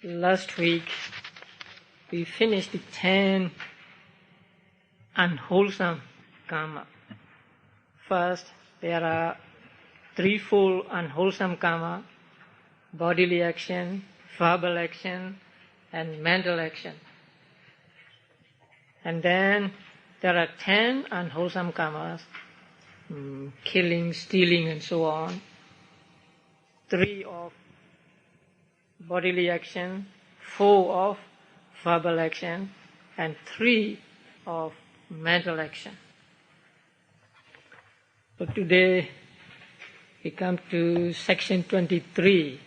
Last week we finished the 10 unwholesome karma. First, there are threefold unwholesome karma: bodily action, verbal action, and mental action. And then there are 10 unwholesome karmas: killing, stealing, and so on. 3 of bodily action, 4 of verbal action, and 3 of mental action. So today we come to section 23,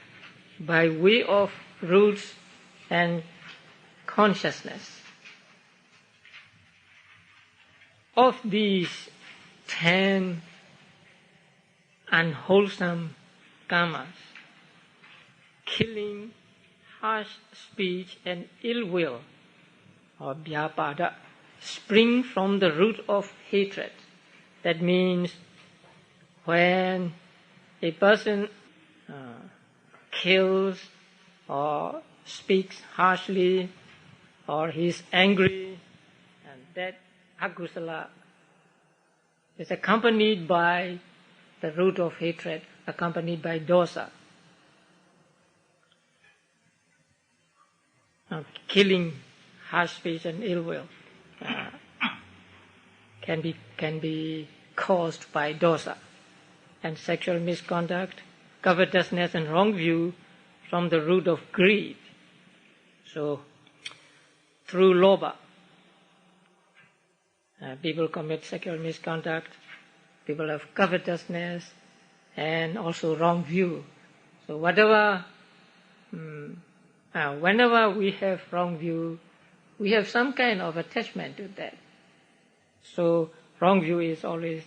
by way of roots and consciousness. Of these 10 unwholesome karmas, killing, harsh speech, and ill will, or vyapada, spring from the root of hatred. That means when a person kills or speaks harshly, or he is angry, and that akusala is accompanied by the root of hatred, accompanied by dosa. Killing, harsh speech, and ill will can be caused by dosa, and sexual misconduct, covetousness, and wrong view from the root of greed. So, through lobha, people commit sexual misconduct, people have covetousness, and also wrong view. So whenever we have wrong view, we have some kind of attachment to that. So wrong view is always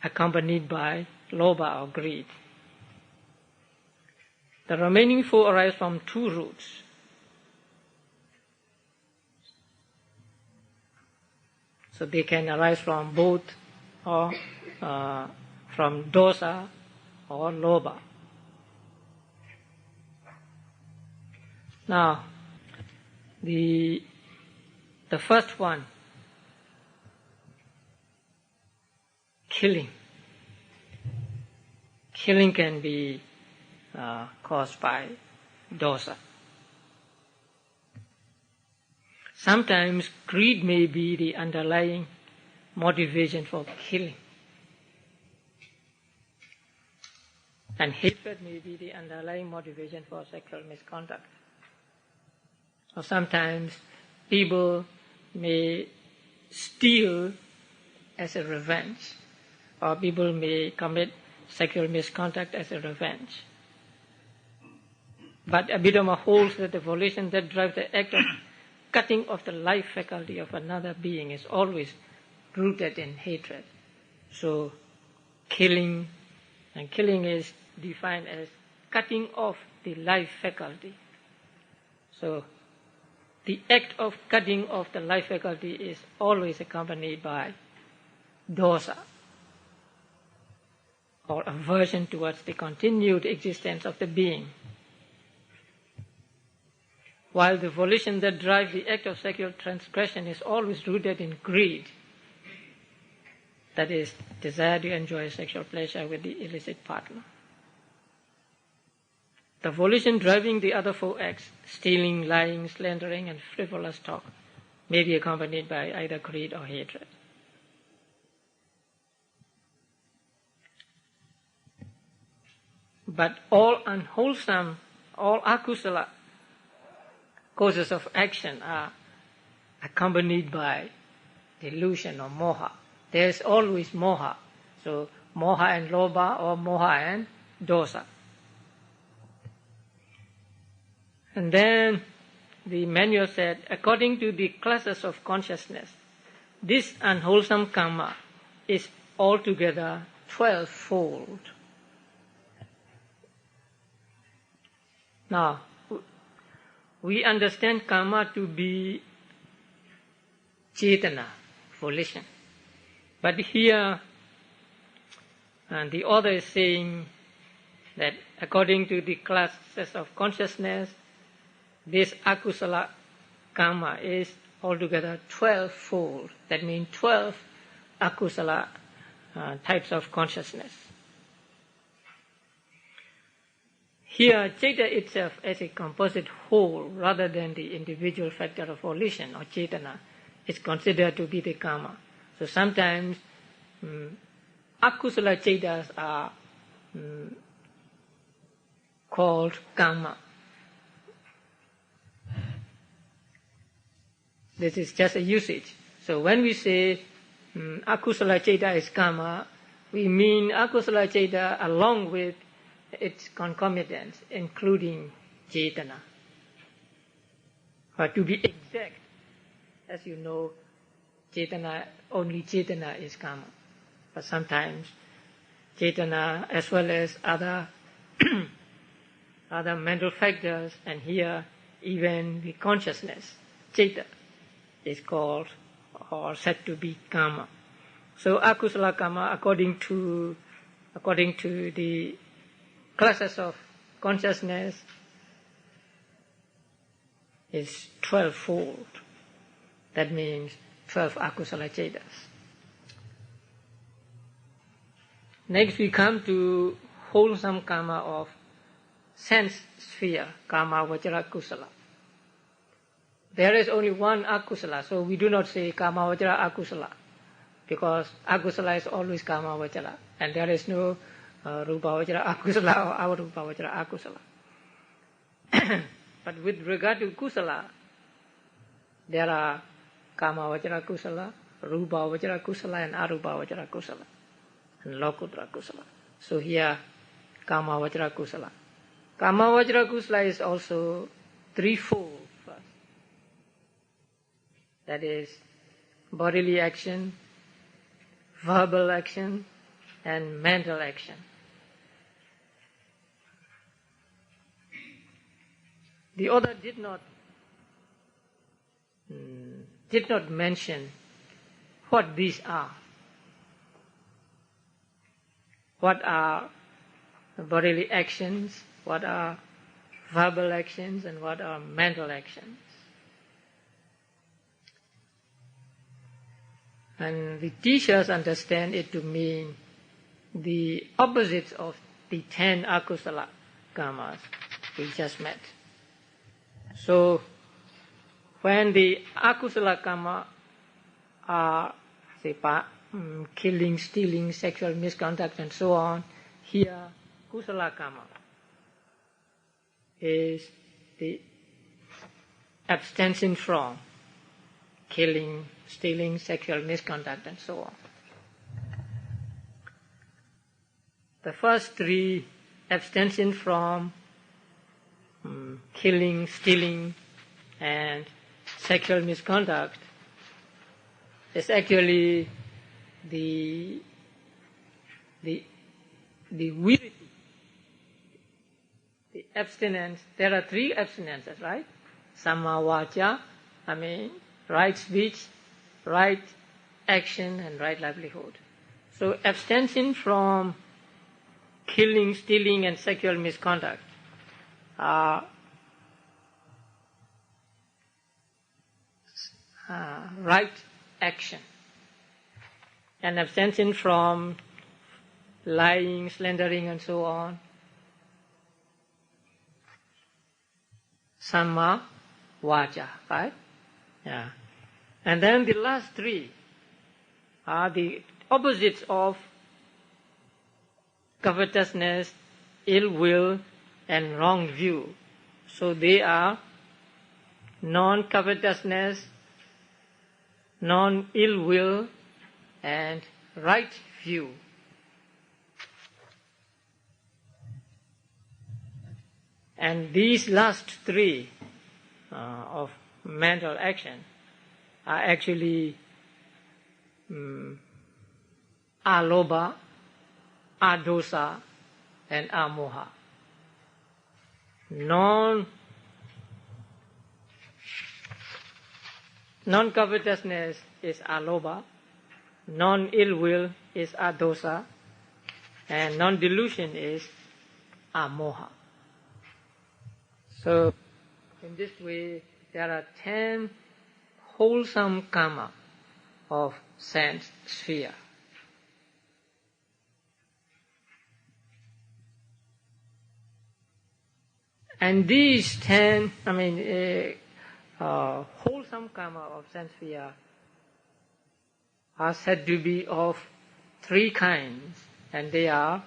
accompanied by lobha or greed. The remaining 4 arise from 2 roots. So they can arise from both, or from dosa or lobha. Now, the first one, killing. Killing can be caused by dosa. Sometimes greed may be the underlying motivation for killing, and hatred may be the underlying motivation for sexual misconduct. Or sometimes people may steal as a revenge, or people may commit sexual misconduct as a revenge. But Abhidhamma holds that the volition that drives the act of cutting off the life faculty of another being is always rooted in hatred. So killing is defined as cutting off the life faculty. So the act of cutting off the life faculty is always accompanied by dosa, or aversion towards the continued existence of the being. While the volition that drives the act of sexual transgression is always rooted in greed, that is, desire to enjoy sexual pleasure with the illicit partner. The volition driving the other 4 acts, stealing, lying, slandering, and frivolous talk, may be accompanied by either greed or hatred. But all unwholesome, all akusala causes of action are accompanied by delusion or moha. There is always moha. So moha and lobha, or moha and dosa. And then the manual said, according to the classes of consciousness, this unwholesome karma is altogether 12-fold. Now, we understand karma to be cetana, volition. But here, the author is saying that according to the classes of consciousness, this akusala karma is altogether 12-fold. That means 12 akusala types of consciousness. Here, Cetana itself as a composite whole, rather than the individual factor of volition or Cetana, is considered to be the karma. So sometimes akusala Cetas are called karma. This is just a usage. So when we say akusala Ceta is karma, we mean akusala Ceta along with its concomitants, including Cetana. But to be exact, as you know, only Cetana is karma. But sometimes Cetana as well as other other mental factors, and here even the consciousness, Ceta, is called or said to be karma. So akusala karma, according to the classes of consciousness, is 12-fold. That means 12 akusala Cetas. Next we come to wholesome karma of sense sphere, karma vajra kusala. There is only one akusala, so we do not say karma vajra akusala, because akusala is always karma vajra, and there is no rupa vajra akusala or avarupa vajra akusala. But with regard to kusala, there are kama vajra kusala, rupa vajra kusala, and arupa vajra kusala, and lokutra kusala. So here, kama vajra kusala. Kama vajra kusala is also threefold first. That is bodily action, verbal action, and mental action. The author did not mention what these are. What are bodily actions, what are verbal actions, and what are mental actions. And the teachers understand it to mean the opposites of the 10 akusala karmas we just met. So, when the akusala karma are, say, killing, stealing, sexual misconduct, and so on, here kusala karma is the abstention from killing, stealing, sexual misconduct, and so on. The first three, abstention from killing, stealing, and sexual misconduct, is actually the virity, the abstinence. There are three abstinences, right? Samma vaca, right speech, right action, and right livelihood. So abstention from killing, stealing, and sexual misconduct are right action. And abstention from lying, slandering, and so on, samma vaca, right? Yeah. And then the last three are the opposites of covetousness, ill will, and wrong view. So they are non-covetousness, non-ill will, and right view. And these last three of mental action are actually alobha, adosa, and amoha. Non-covetousness is alobha, non-ill will is adosa, and non-delusion is amoha. So, in this way, there are 10 wholesome karma of sense sphere. And these 10, wholesome karma of sense sphere are said to be of 3 kinds, and they are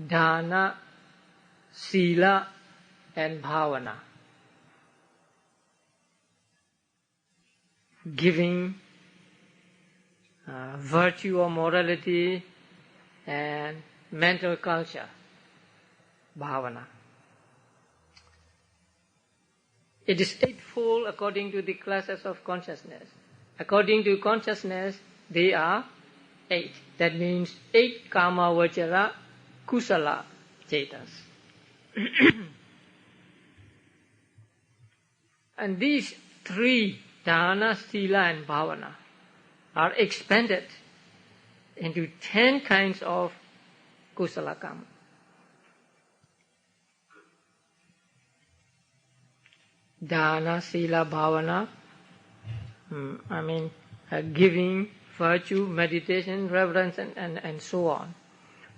dana, sila, and bhavana. Giving, virtue or morality, and mental culture, bhavana. It is 8-fold according to the classes of consciousness. According to consciousness, they are 8. That means 8 karma vajara kusala cetas. And these 3, dana, sila, and bhavana, are expanded into 10 kinds of kusala karma. Dana, sila, bhavana, giving, virtue, meditation, reverence, and so on.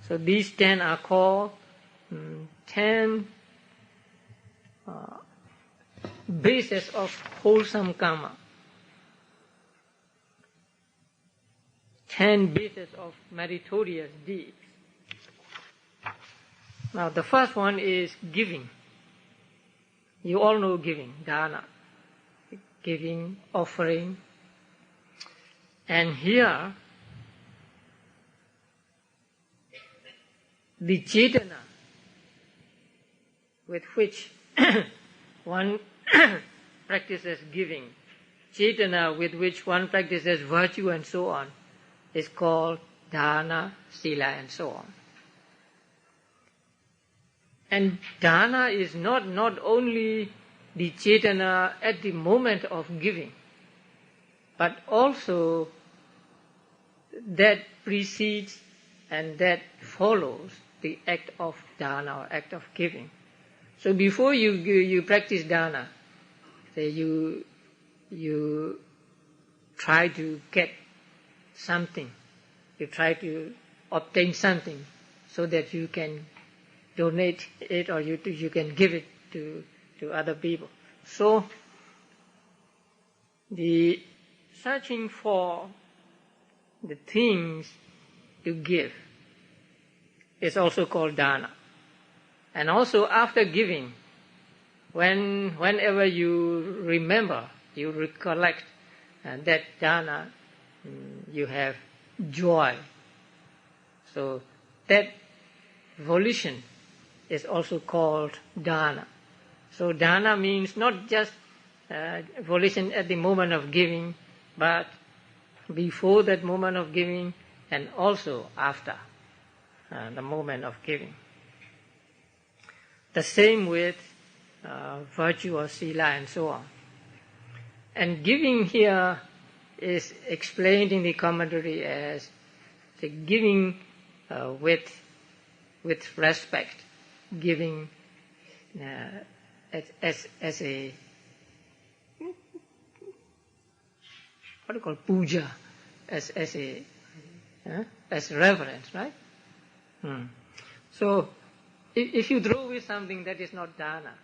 So these 10 are called 10 bases of wholesome karma. 10 bases of meritorious deeds. Now the first one is giving. You all know giving, dana. Giving, offering. And here, the cetana with which one practices giving, cetana with which one practices virtue and so on, is called dana, sila, and so on. And dana is not only the cetana at the moment of giving, but also that precedes and that follows the act of dana or act of giving. So before you practice dana, say you try to get something, you try to obtain something so that you can donate it or you can give it to other people. So the searching for the things to give is also called dana. And also after giving, whenever you remember, you recollect that dana, you have joy. So that volition is also called dana. So dana means not just volition at the moment of giving, but before that moment of giving and also after the moment of giving. The same with virtue or sila and so on. And giving here is explained in the commentary as the giving with respect, giving as a what do you call puja, as reverence, right? So if you throw away something, that is not dana.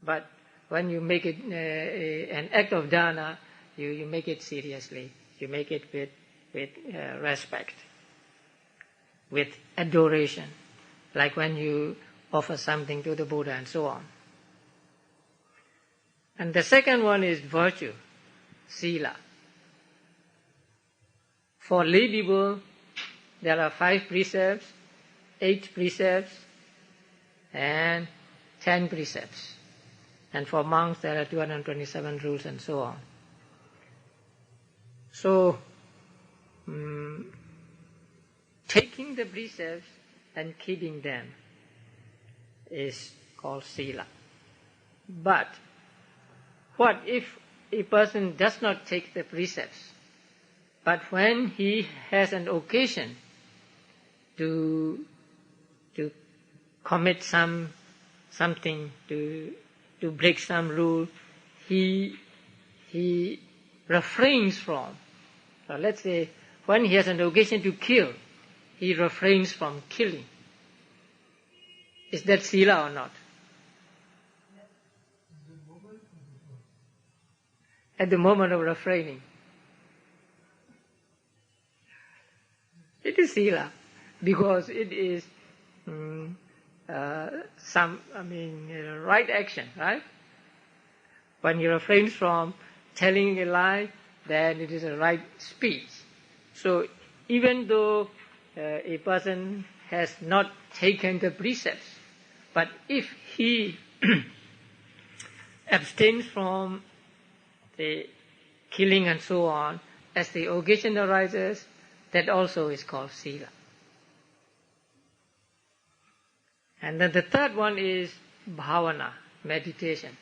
But when you make it an act of dana, you make it seriously. You make it with respect, with adoration, like when you offer something to the Buddha and so on. And the second one is virtue, sila. For lay people, there are 5 precepts, 8 precepts, and 10 precepts. And for monks, there are 227 rules and so on. So, taking the precepts and keeping them is called sila. But what if a person does not take the precepts, but when he has an occasion to commit something, to break some rule, he refrains from. So let's say when he has an occasion to kill, he refrains from killing. Is that sila or not? At the moment of refraining. It is sila, because it is right action, right? When he refrains from telling a lie, then it is a right speech. So even though a person has not taken the precepts, but if he abstains from the killing and so on, as the occasion arises, that also is called sila. And then the third one is bhavana, meditation,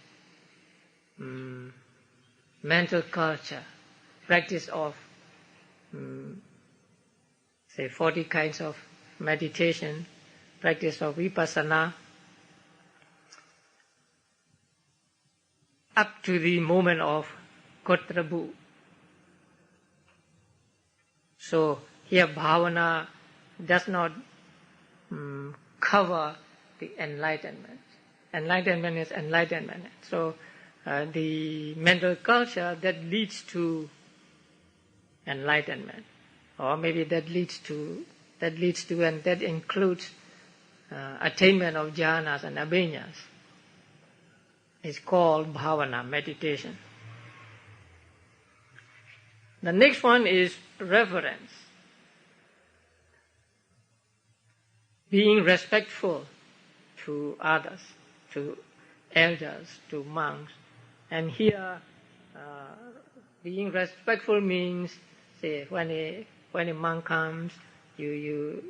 mental culture, practice of, 40 kinds of meditation, practice of vipassana, up to the moment of kotrabu. So here bhavana does not cover the enlightenment. Enlightenment is enlightenment. So the mental culture that leads to enlightenment, or maybe that leads to, and that includes attainment of jhanas and abhinyas, is called bhavana, meditation. The next one is reverence. Being respectful to others, to elders, to monks. And here, being respectful means, say, when a monk comes, you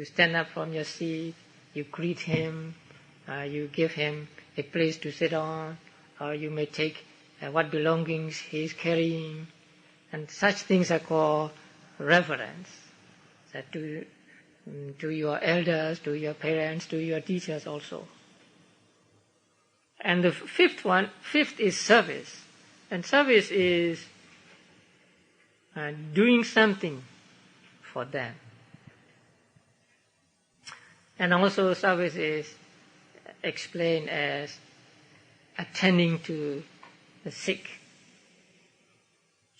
stand up from your seat, you greet him, you give him a place to sit on, or you may take what belongings he is carrying, and such things are called reverence. That to your elders, to your parents, to your teachers also. And the fifth is service. And service is doing something for them. And also service is explained as attending to the sick.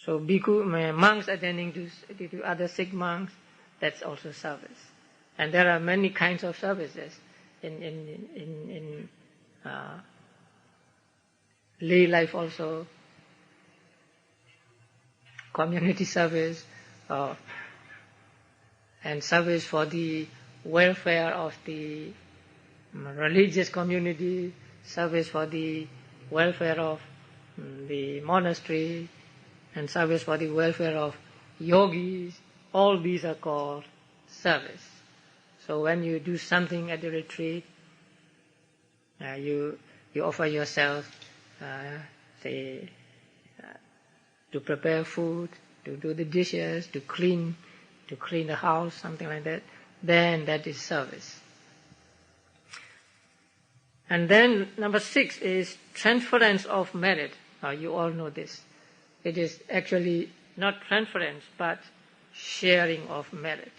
So bhikkhu, monks attending to other sick monks, that's also service. And there are many kinds of services in lay life also, community service, and service for the welfare of the religious community, service for the welfare of the monastery, and service for the welfare of yogis. All these are called service. So when you do something at the retreat, you offer yourself, to prepare food, to do the dishes, to clean the house, something like that, then that is service. And then number 6 is transference of merit. You all know this. It is actually not transference, but sharing of merit.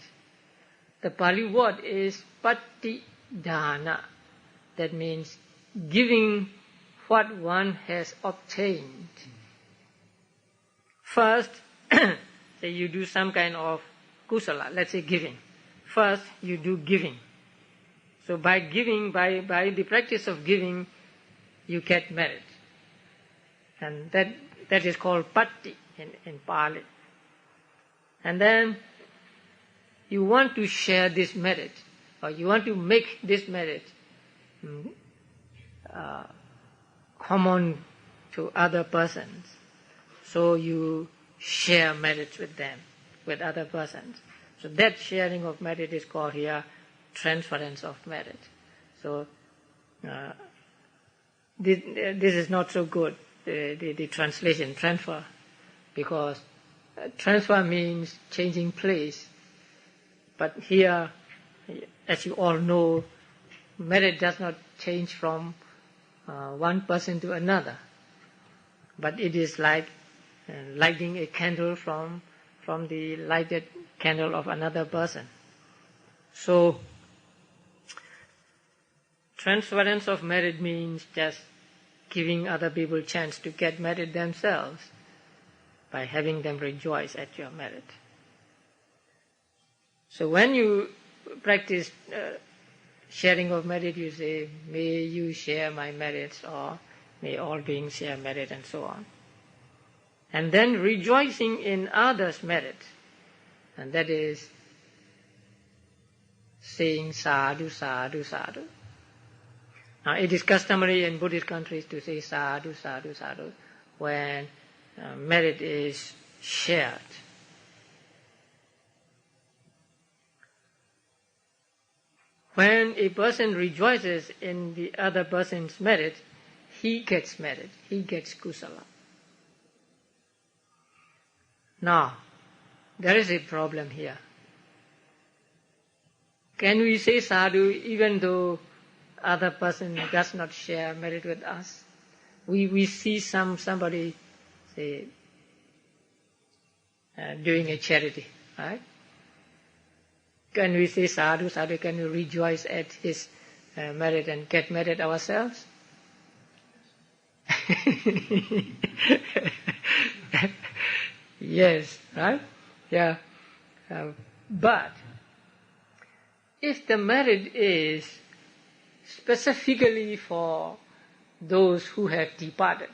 The Pali word is patidana. That means giving what one has obtained. First, say you do some kind of kusala, let's say giving. First, you do giving. So by giving, by the practice of giving, you get merit. And that is called patti in Pali. And then you want to share this merit, or you want to make this merit common to other persons. So you share merit with them, with other persons. So that sharing of merit is called here transference of merit. So this is not so good, the translation, transfer, because transfer means changing place. But here, as you all know, merit does not change from one person to another, but it is like lighting a candle from the lighted candle of another person. So, transference of merit means just giving other people a chance to get merit themselves by having them rejoice at your merit. So when you practice sharing of merit, you say, may you share my merits, or may all beings share merit, and so on. And then rejoicing in others' merit, and that is saying sadhu, sadhu, sadhu. Now it is customary in Buddhist countries to say sadhu, sadhu, sadhu when merit is shared. When a person rejoices in the other person's merit, he gets merit, he gets kusala. Now, there is a problem here. Can we say sadhu even though other person does not share merit with us? We see somebody, say, doing a charity, right? Can we say sadhu, sadhu, can we rejoice at his merit and get merit ourselves? Yes, right? Yeah. But if the merit is specifically for those who have departed,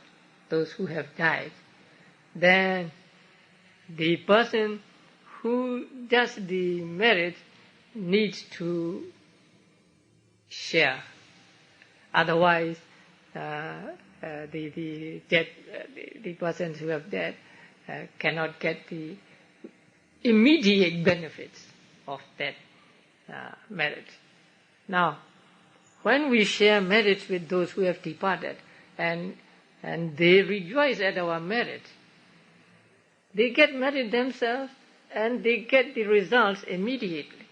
those who have died, then the person who does the merit needs to share. Otherwise, the persons who have died cannot get the immediate benefits of that merit. Now, when we share merits with those who have departed, and they rejoice at our merit, they get merit themselves and they get the results immediately.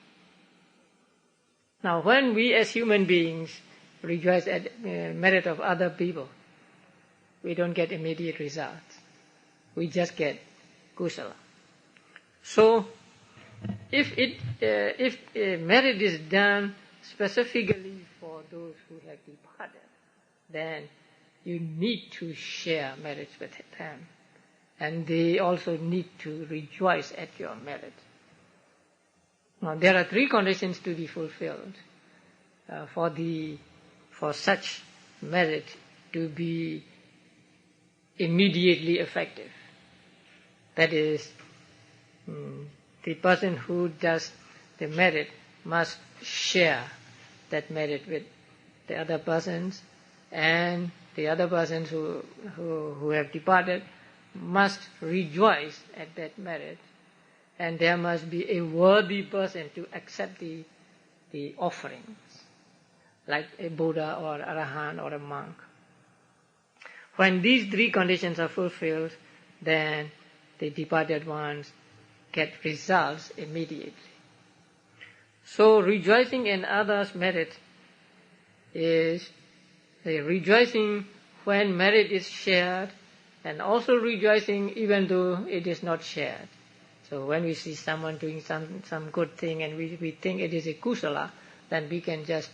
Now, when we as human beings rejoice at merit of other people, we don't get immediate results. We just get kusala. So, if merit is done specifically for those who have departed, then you need to share merits with them. And they also need to rejoice at your merit. Now, there are three conditions to be fulfilled for such merit to be immediately effective. That is, the person who does the merit must share that merit with the other persons, and the other persons who have departed must rejoice at that merit, and there must be a worthy person to accept the offerings, like a Buddha or Arahant or a monk. When these three conditions are fulfilled, then the departed ones get results immediately. So rejoicing in others' merit is the rejoicing when merit is shared, and also rejoicing even though it is not shared. So when we see someone doing some good thing and we think it is a kusala, then we can just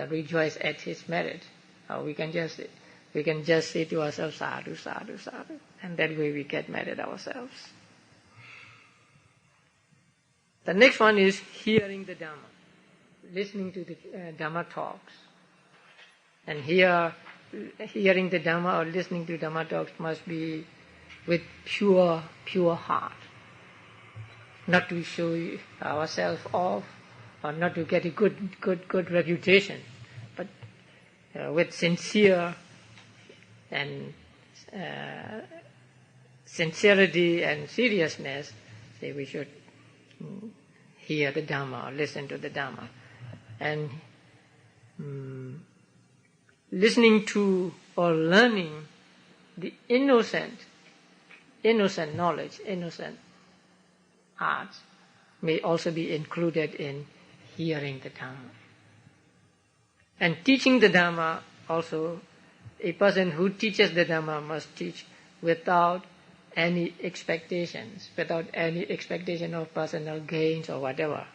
rejoice at his merit. Or we can just say to ourselves, sadhu, sadhu, sadhu, and that way we get merit ourselves. The next one is hearing the Dhamma, listening to the Dhamma talks. And here, hearing the Dhamma or listening to Dhamma talks must be with pure heart. Not to show ourselves off, or not to get a good reputation, but with sincere and sincerity and seriousness, say we should hear the Dhamma or listen to the Dhamma. And listening to or learning the innocent knowledge, innocent arts may also be included in hearing the Dhamma. And teaching the Dhamma also, a person who teaches the Dhamma must teach without any expectations, without any expectation of personal gains or whatever,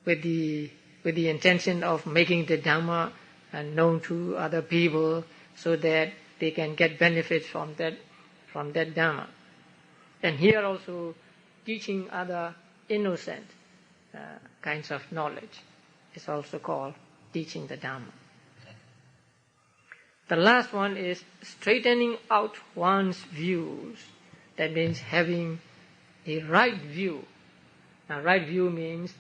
with the intention of making the Dhamma known to other people so that they can get benefits from that Dhamma. And here also teaching other innocent kinds of knowledge is also called teaching the Dhamma. The last one is straightening out one's views. That means having a right view. Now, right view means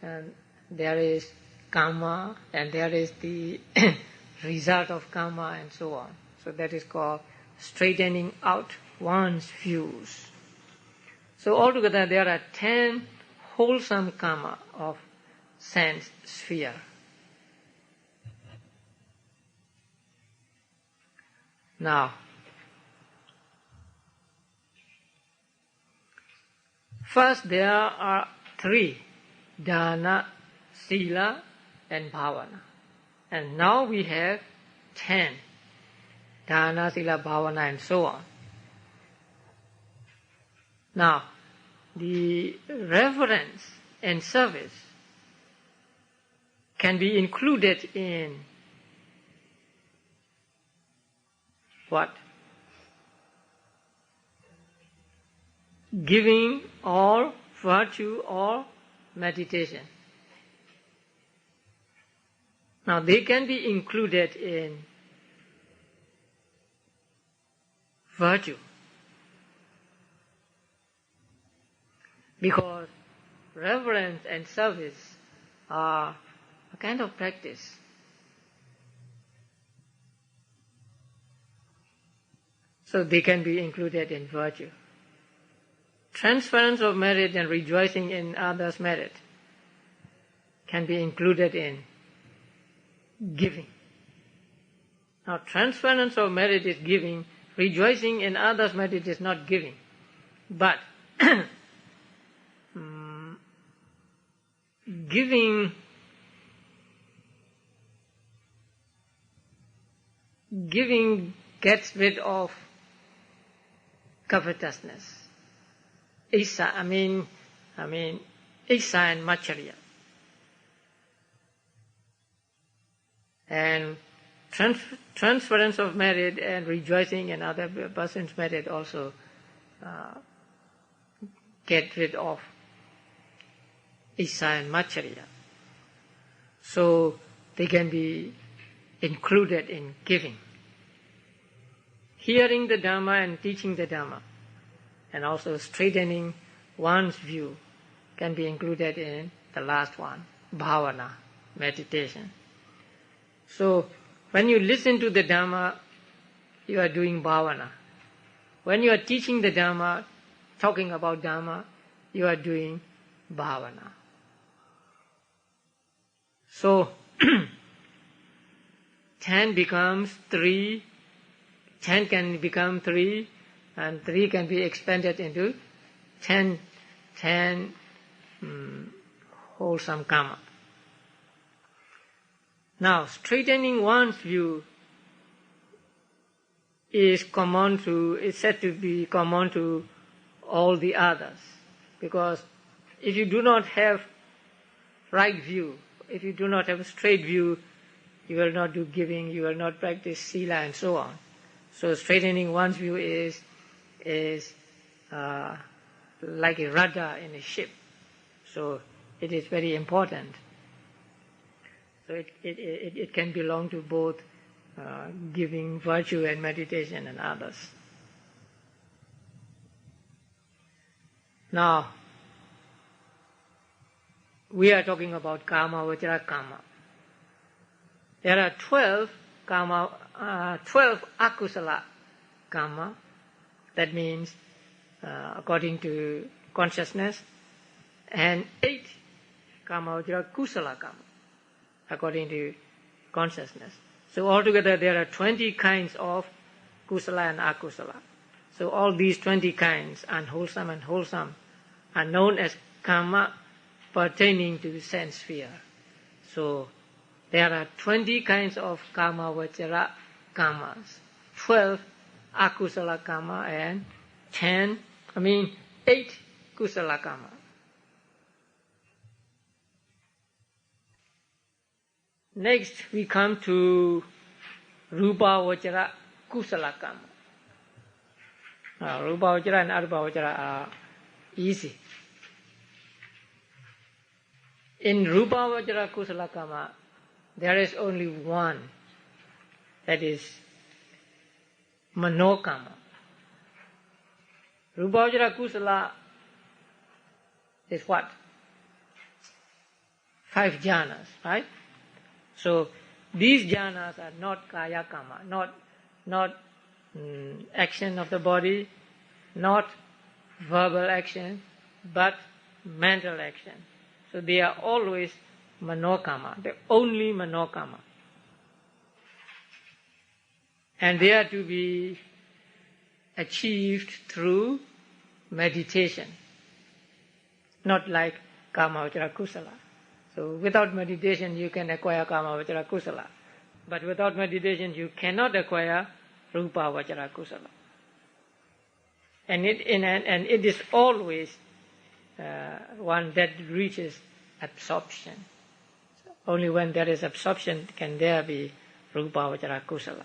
there is karma and there is the result of karma and so on. So that is called straightening out one's views. So altogether there are 10 wholesome karma of sense sphere. Now, first there are 3, dana, sila and bhavana. And now we have 10, dana, sila, bhavana and so on. Now, the reverence and service can be included in what? Giving or virtue or meditation. Now they can be included in virtue because reverence and service are a kind of practice. So they can be included in virtue. Transference of merit and rejoicing in others' merit can be included in giving. Now, transference of merit is giving, rejoicing in others' merit is not giving. But giving gets rid of covetousness. Isa, I mean, Isa and Macharya. And transference of merit and rejoicing in other person's merit also get rid of Isa and Macharya. So they can be included in giving. Hearing the Dhamma and teaching the Dhamma, and also straightening one's view can be included in the last one, bhavana, meditation. So when you listen to the Dhamma, you are doing bhavana. When you are teaching the Dhamma, talking about Dhamma, you are doing bhavana. So 10 becomes 3, 10 can become 3, and 3 can be expanded into 10 wholesome karma. Now, straightening one's view is said to be common to all the others. Because if you do not have right view, if you do not have a straight view, you will not do giving, you will not practice sila and so on. So straightening one's view is like a rudder in a ship. So it is very important. So it can belong to both giving, virtue and meditation and others. Now, we are talking about karma, vajra karma. There are 12 akusala karma. That means, according to consciousness, and 8 karma vajra kusala karma, according to consciousness. So altogether there are 20 kinds of kusala and akusala. So all these 20 kinds, unwholesome and wholesome, are known as karma pertaining to the sense sphere. So there are 20 kinds of kama vachara kamas, 12 akusala kama and 8 kusala kama. Next we come to rupa vachara kusala kama. Now, rupa vachara and arupa vachara are easy. In rupa vachara kusala kama, there is only one, that is manokama. Rupa vachara kusala is what? 5 jhanas, right? So these jhanas are not kaya kama, not action of the body, not verbal action, but mental action. So they are always manokama, the only manokama. And they are to be achieved through meditation, not like kama vachara kusala. So without meditation you can acquire kama vachara kusala, but without meditation you cannot acquire rupa vachara kusala. And it is always one that reaches absorption. So only when there is absorption can there be rupa vachara kusala.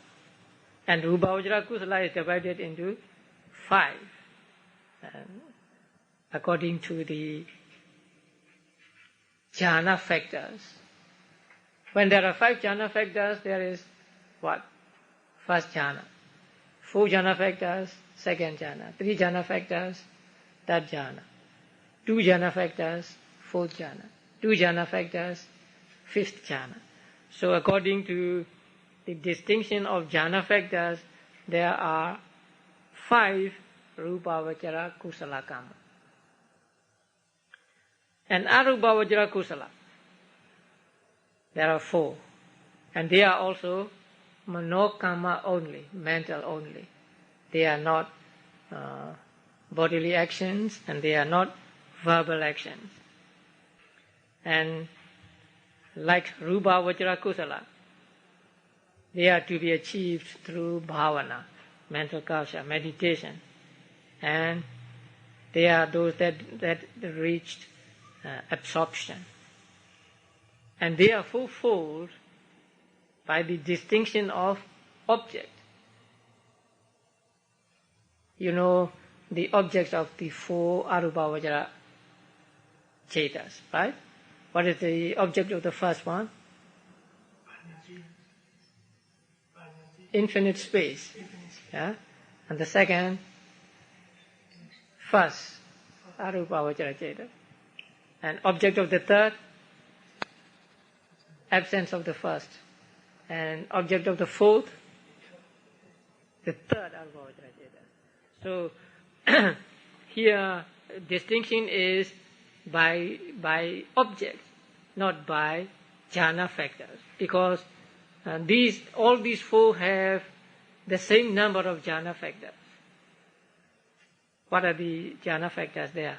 And rupa vachara kusala is divided into 5 according to the jhana factors. When there are 5 jhana factors, there is what? First jhana. 4 jhana factors, second jhana. 3 jhana factors, third jhana. 2 jhana factors, fourth jhana. 2 jhana factors, fifth jhana. So according to the distinction of jhana factors, there are 5 rupa vachara kusala kama. And arupa vachara kusala, there are 4. And they are also manokama only, mental only. They are not bodily actions and they are not verbal actions. And like rupa vachara kusala, they are to be achieved through bhavana, mental culture, meditation. And they are those that reached absorption. And they are fulfilled by the distinction of object. You know the objects of the 4 arupa vachara chetas, right? What is the object of the first one? Infinite space. Yeah? And the second, first arupa vachara cheta. And object of the third, absence of the first. And object of the fourth, the third arupa vachara cheta. So here distinction is by objects, not by jhana factors, because all these 4 have the same number of jhana factors. What are the jhana factors there?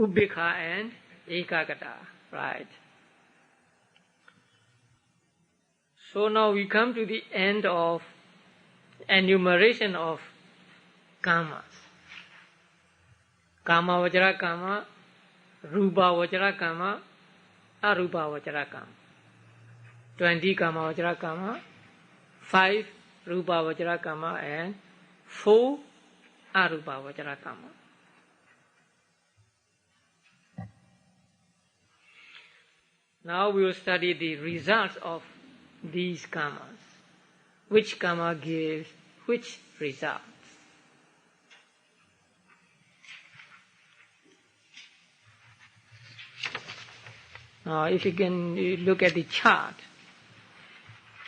Ubbekha and ekagata, right? So now we come to the end of enumeration of kamas. Kama vachara kama, rupa vachara kama, arupa vachara kama. 20 kama vachara kama, 5 rupa vachara kama and 4 arupa vachara kama. Now we will study the results of these kamas. Which kama gives which results? Now if you can look at the chart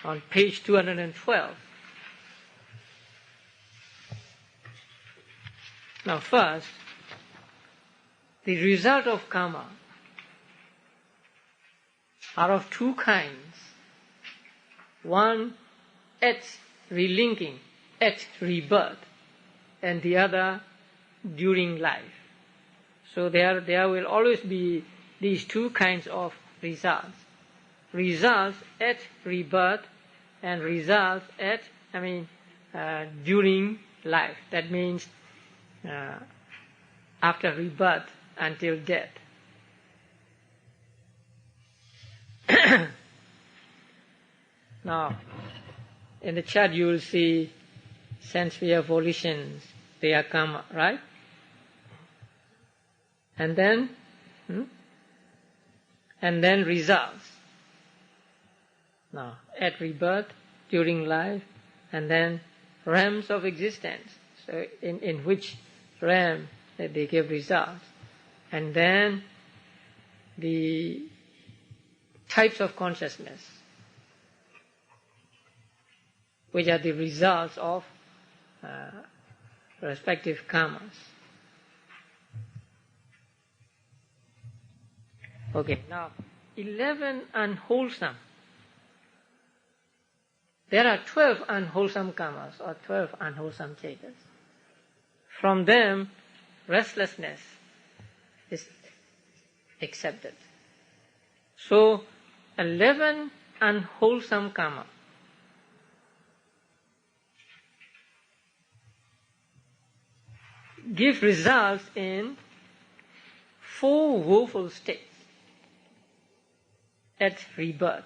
on page 212. Now first, the result of karma are of 2 kinds. One at relinking, at rebirth, and the other during life. So there will always be these two kinds of results. Results at rebirth and results at, during life. That means after rebirth until death. Now, in the chart you will see sense sphere volitions, they are karma, right? And then results. Now, at rebirth, during life, and then realms of existence. So, in which realm they give results, and then the types of consciousness, which are the results of respective karmas. Okay, now 11 unwholesome. There are 12 unwholesome karmas or 12 unwholesome chetas. From them, restlessness is accepted. So, 11 unwholesome karma give results in 4 woeful states at rebirth.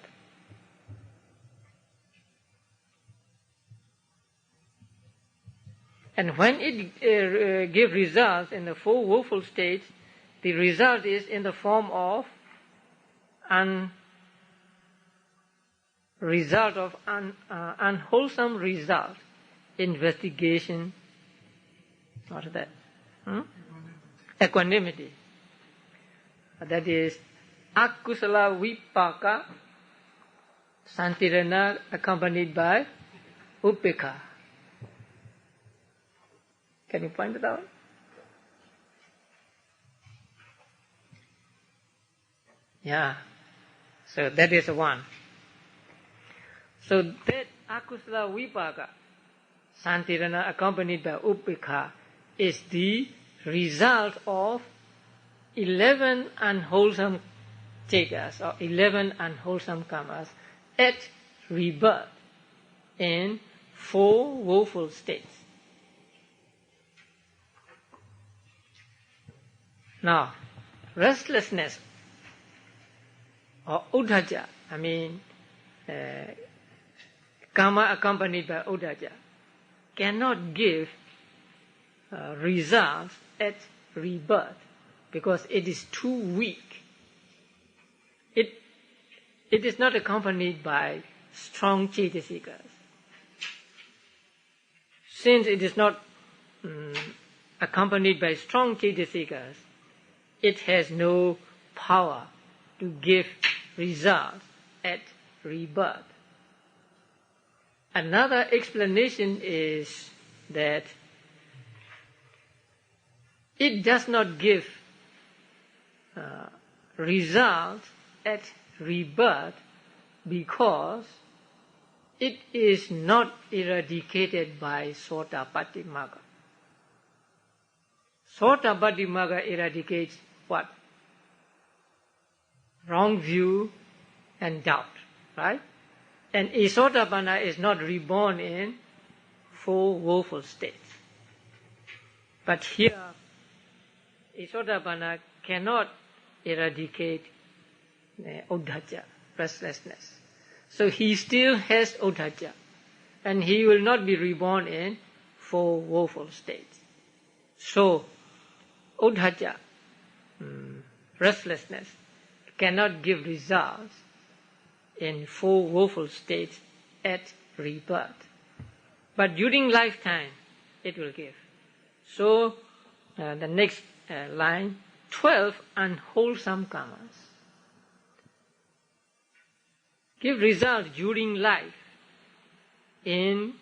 And when it gives results in the 4 woeful states, the result is in the form of unwholesome result, investigation. What is that? Equanimity. That is akusala vipaka santirana accompanied by upekha. Can you point it out? Yeah. So that is one. So that akusala vipaka santirana accompanied by upekha is the result of 11 unwholesome chetas or 11 unwholesome karmas at rebirth in 4 woeful states. Now, restlessness or udhaja, karma accompanied by udhaja, cannot give results at rebirth because it is too weak. It is not accompanied by strong cetasikas. Since it is not accompanied by strong cetasikas, it has no power to give results at rebirth. Another explanation is that it does not give results at rebirth because it is not eradicated by Sotapatti Magga. Sotapatti Magga eradicates what? Wrong view and doubt, right? And a Sotapanna is not reborn in 4 woeful states. But here, a Sotapanna cannot eradicate udhaja, restlessness. So he still has udhaja, and he will not be reborn in 4 woeful states. So, udhaja, restlessness, cannot give results in 4 woeful states at rebirth. But during lifetime, it will give. So, the next line, 12 unwholesome karmas give result during life in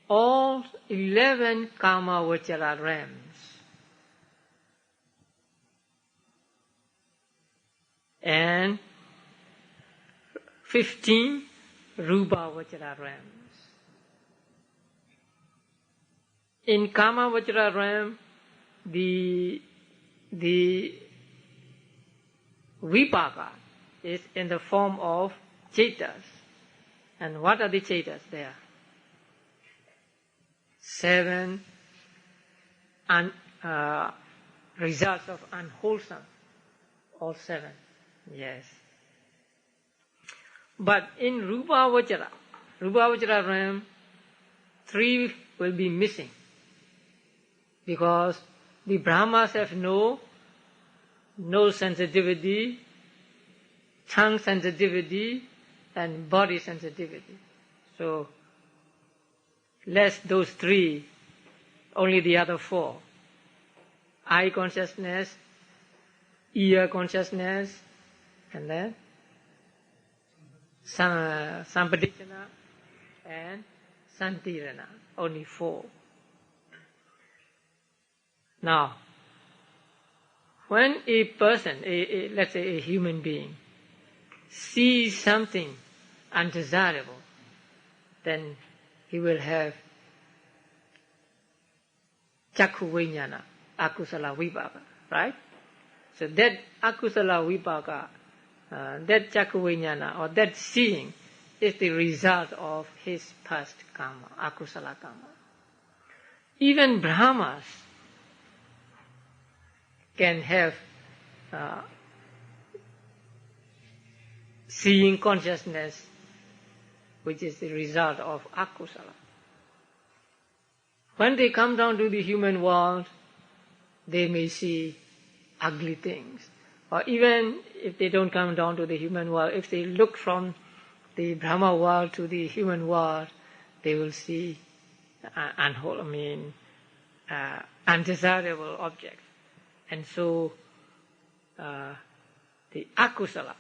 all 11 karma vachara realms. And 15 rupa vachara realms. In kama vachara realm, the the vipaka is in the form of chetas. And what are the chetas there? 7 results of unwholesome. All 7, yes. But in Rupa Vajra realm, 3 will be missing. Because the Brahmas have no sensitivity, tongue sensitivity, and body sensitivity. So, less those 3, only the other 4. Eye consciousness, ear consciousness, and then Sampadicana and Santirana, only 4. Now, when a person, let's say a human being, sees something undesirable, then he will have Chakku Vijnana, Akusala Vipaka, right? So that Akusala Vipaka, that Chakku Vijnana, or that seeing, is the result of his past karma, Akusala karma. Even Brahmas can have seeing consciousness, which is the result of akusala. When they come down to the human world, they may see ugly things. Or even if they don't come down to the human world, if they look from the Brahma world to the human world, they will see undesirable objects. And so the akusala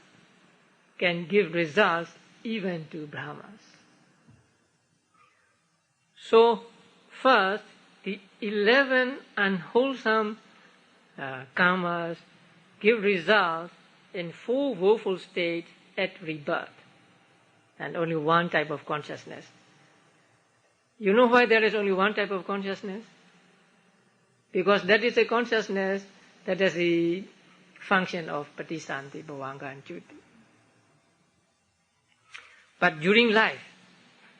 can give results even to Brahmas. So first, the 11 unwholesome karmas give results in 4 woeful states at rebirth, and only 1 type of consciousness. You know why there is only 1 type of consciousness? Because that is a consciousness that has the function of Patisanti, Bhavanga and Chuti. But during life,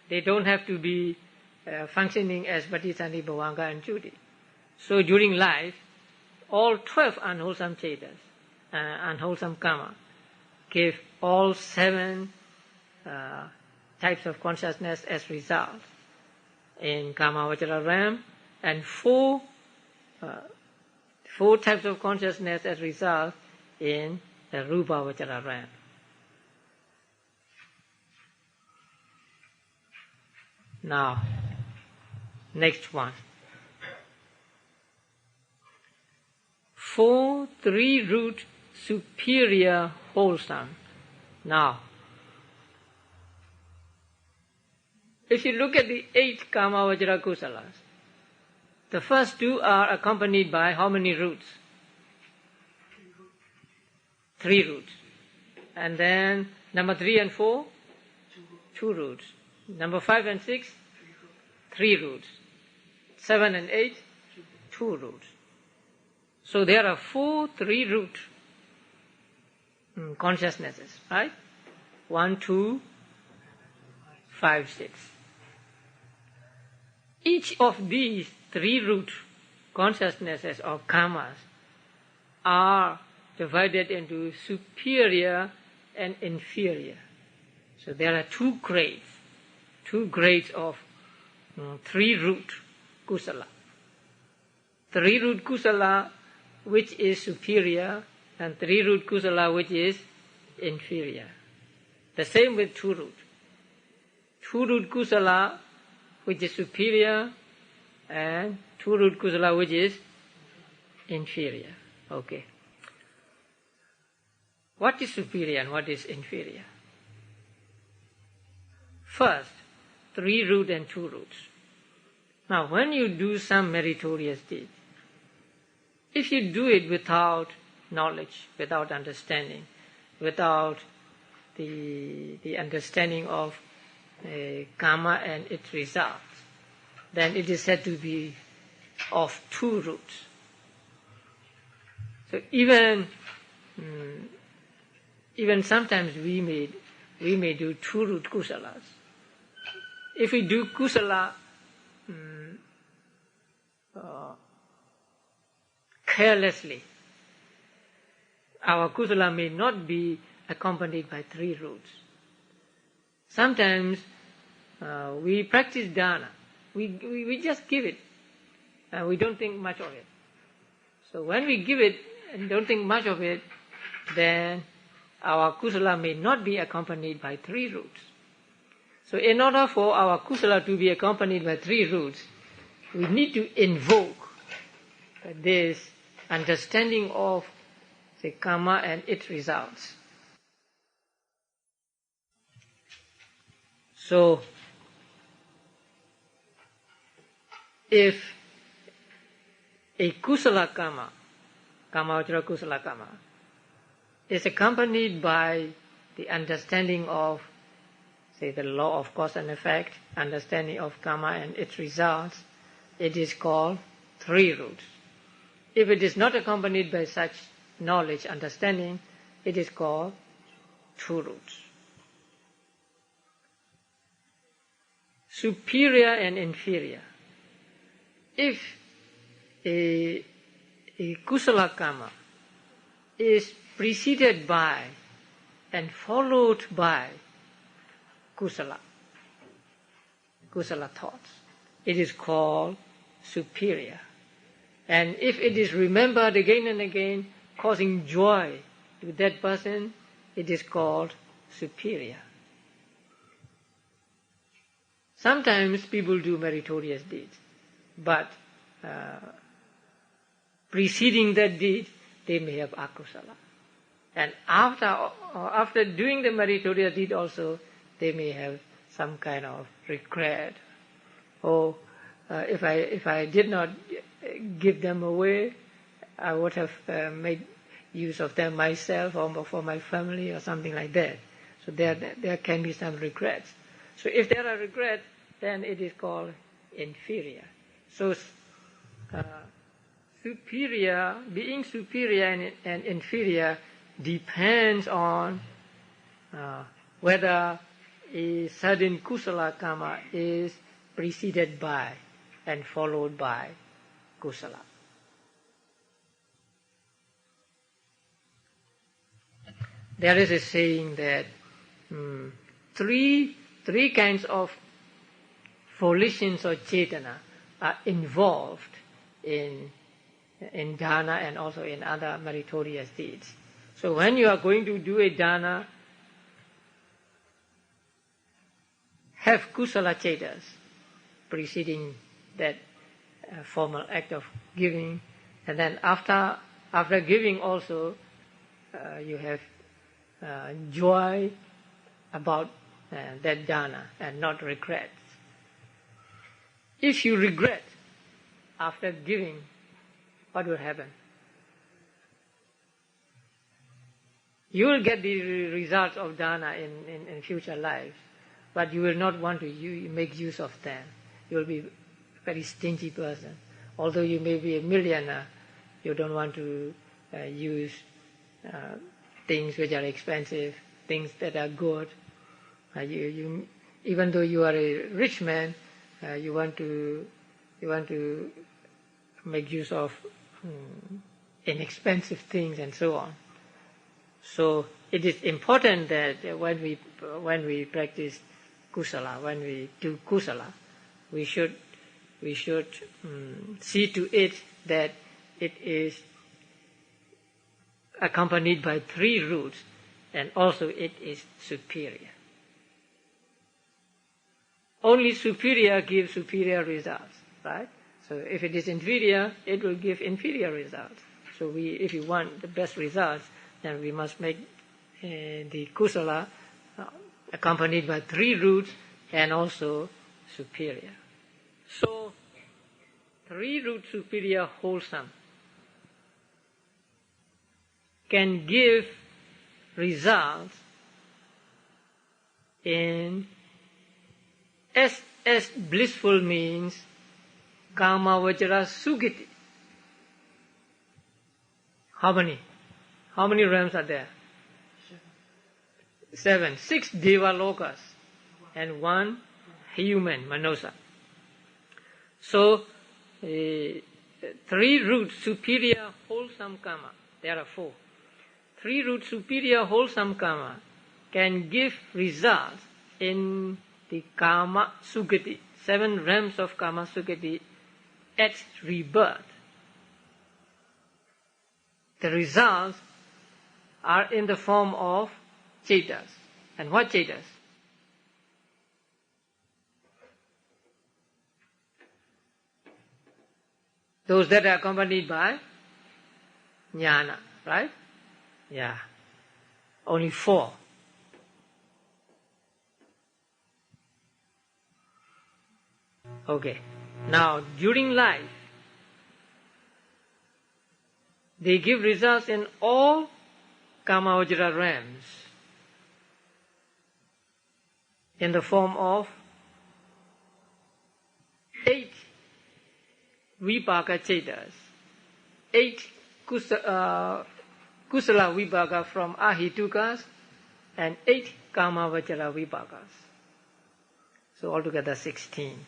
they don't have to be functioning as Patisanti, Bhavanga and Chuti. So during life, all 12 unwholesome chetas, unwholesome karma, give all 7 types of consciousness as results in Kama Vajra realm, and 4 types of consciousness as result in the Rupa Vajra realm. Now, next one. 4 3-root superior wholesome. Now, if you look at the 8 Kama Vajra Kusalas, the first 2 are accompanied by how many roots? 3 roots. And then number 3 and 4? 2 roots. Number 5 and 6? 3 roots. 7 and 8? 2 roots. So there are 4 3-root consciousnesses, right? 1, 2, 5, 6. Each of these 3-root consciousnesses or karmas are divided into superior and inferior. So there are 2 grades of 3-root kusala. 3-root kusala which is superior, and 3-root kusala which is inferior. The same with 2-root. 2-root kusala which is superior, and 2-root kusala which is inferior. Okay. What is superior and what is inferior? First, 3-root and 2 roots. Now, when you do some meritorious deed, if you do it without knowledge, without understanding, without the understanding of karma and its results, then it is said to be of 2 roots. So even sometimes we may do two root kusalas. If we do kusala carelessly, our kusala may not be accompanied by three roots. Sometimes we practice dana. We just give it. We don't think much of it. So when we give it and don't think much of it, then our kusala may not be accompanied by three roots. So in order for our kusala to be accompanied by three roots, we need to invoke this understanding of the karma and its results. So if a kusala karma, kamavajra kusala karma, is accompanied by the understanding of, say, the law of cause and effect, understanding of karma and its results, it is called three roots. If it is not accompanied by such knowledge, understanding, it is called two roots. Superior and inferior. If a kusala karma is preceded by and followed by kusala thoughts, it is called superior. And if it is remembered again and again, causing joy to that person, it is called superior. Sometimes people do meritorious deeds, but preceding that deed, they may have akusala. And after doing the meritorious deed also, they may have some kind of regret. Oh, if I did not give them away, I would have made use of them myself or for my family or something like that. So there can be some regrets. So if there are regrets, then it is called inferior. So superior, being superior and inferior depends on whether a certain kusala karma is preceded by and followed by kusala. There is a saying that three kinds of volitions or cetana are involved in dana and also in other meritorious deeds. So when you are going to do a dana, have kusala cetas preceding that formal act of giving, and then after giving also you have joy about that dana and not regrets. If you regret after giving, what will happen? You will get the results of dana in future lives, but you will not want to make use of them. You will be a very stingy person. Although you may be a millionaire, you don't want to use things which are expensive, things that are good. Even though you are a rich man, you want to make use of inexpensive things and so on. So it is important that when we practice kusala, when we do kusala, we should see to it that it is accompanied by three roots, and also it is superior. Only superior gives superior results, right? So if it is inferior, it will give inferior results. So if you want the best results, then we must make the kusala accompanied by three roots and also superior. So three root superior wholesome can give results in as blissful means kama vajra sugiti. How many? How many realms are there? 7. 6 Deva Lokas and 1 human, Manosa. So, 3 root superior wholesome karma. There are 4. 3 root superior wholesome karma can give results in the karma sugati, 7 realms of karma sugati at rebirth. The results are in the form of chetas. And what chetas? Those that are accompanied by jnana, right? Yeah. Only 4. Okay. Now, during life, they give results in all Kamavajra realms in the form of 8 Vipaka Chetas, 8 Kusala Vipaka from Ahitukas, and 8 Kamavajra Vipakas. So altogether 16.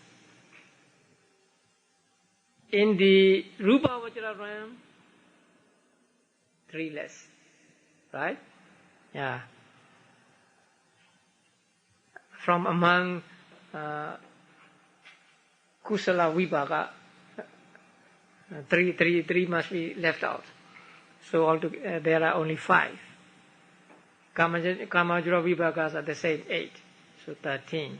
In the Rupa Vajra realm, 3 less. Right? Yeah. From among Kusala Vipaka, 3 must be left out. So altogether there are only 5. Kamajra Vipakas are the same 8. So 13.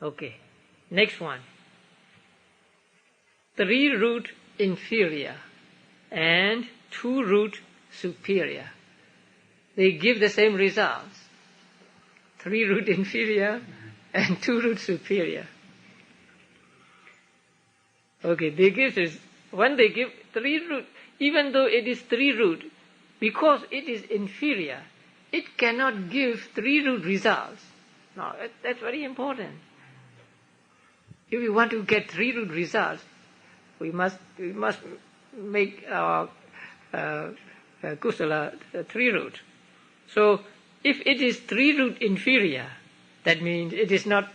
Okay. Next one. 3 root inferior and 2 root superior. They give the same results. 3 root inferior and 2 root superior. Okay, they give this, when they give 3 root, even though it is 3 root, because it is inferior, it cannot give 3 root results. Now, that's very important. If we want to get 3 root results, we must make our kusala 3 root. So, if it is 3 root inferior, that means it is not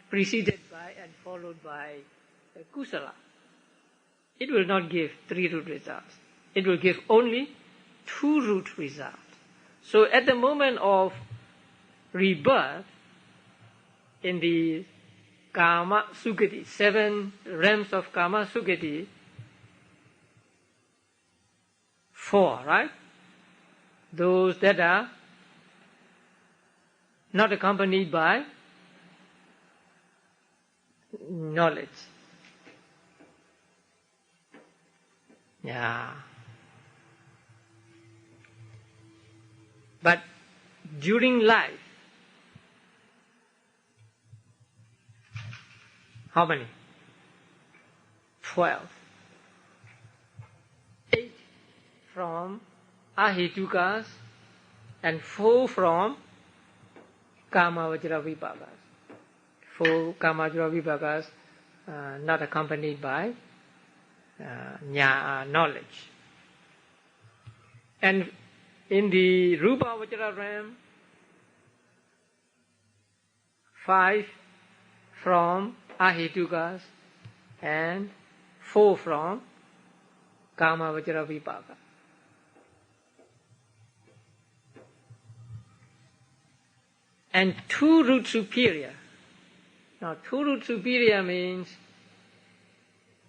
preceded by and followed by kusala. It will not give 3 root results. It will give only 2 root results. So, at the moment of rebirth, in the Kama Sugati, 7 realms of Kama Sugati, 4, right? Those that are not accompanied by knowledge. Yeah. But during life, how many? 12. 8 from Ahitukas and 4 from Kamavajra Vipakas. 4 Kamavajra Vipakas not accompanied by knowledge. And in the Rupa Vajra realm, 5 from Ahitukas and 4 from Kamavajra Vipaka. And 2 root superior. Now 2 root superior means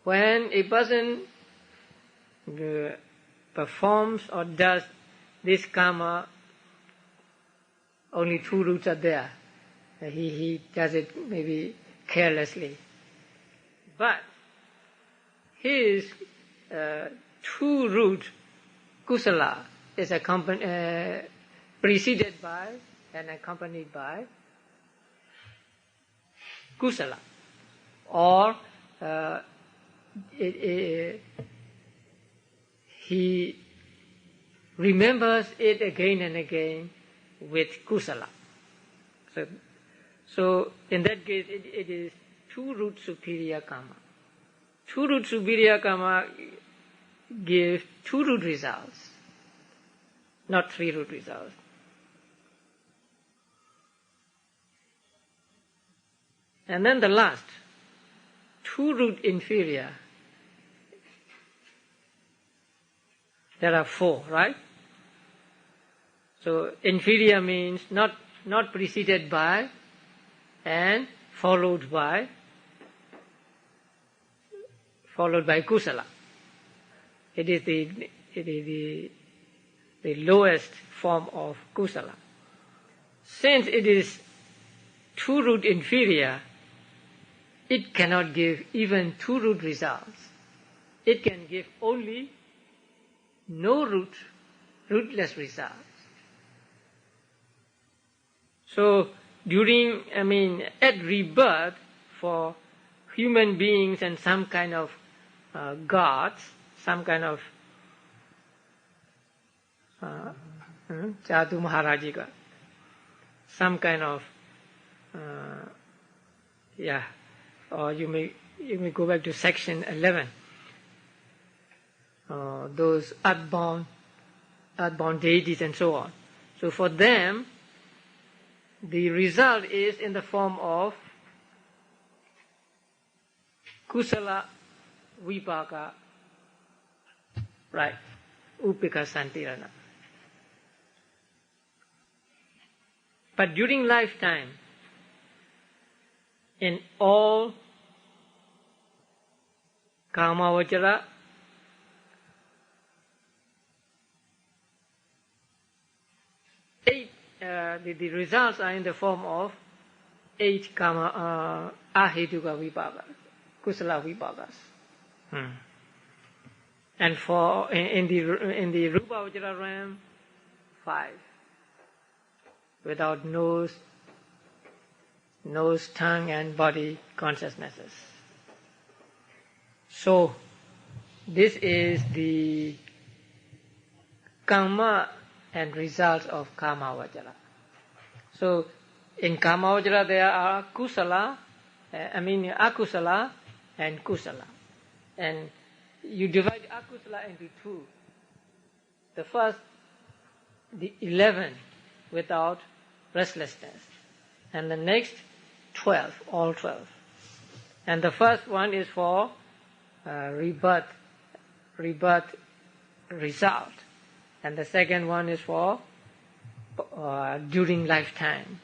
when a person performs or does this karma, only 2 roots are there. He does it maybe carelessly. But his 2 root kusala is preceded by and accompanied by kusala, or he remembers it again and again with kusala. So in that case, it is 2 root superior karma. Two-root superior karma gives two-root results, not three-root results. And then the last, two-root inferior. There are four, right? So inferior means not preceded by and followed by kusala. It is the lowest form of kusala. Since it is two-root inferior, it cannot give even two-root results. It can give only rootless results. So at rebirth, for human beings and some kind of gods, some kind of Jadu Maharajiga, some kind of or you may go back to section 11. Those earthbound deities and so on. So for them, the result is in the form of kusala vipaka, right? Upika santirana. But during lifetime, in all kamavajara, the results are in the form of 8 kama ahetuka vipakas, kusala vipakas. And for in the Rupavajara realm, 5. Without nose, tongue and body consciousnesses. So this is the karma and results of kamavajara. So in kamavajara there are akusala and kusala. And you divide akusala into 2. The first, the 11 without restlessness. And the next 12, all 12. And the first one is for rebirth result. And the second one is for during lifetime.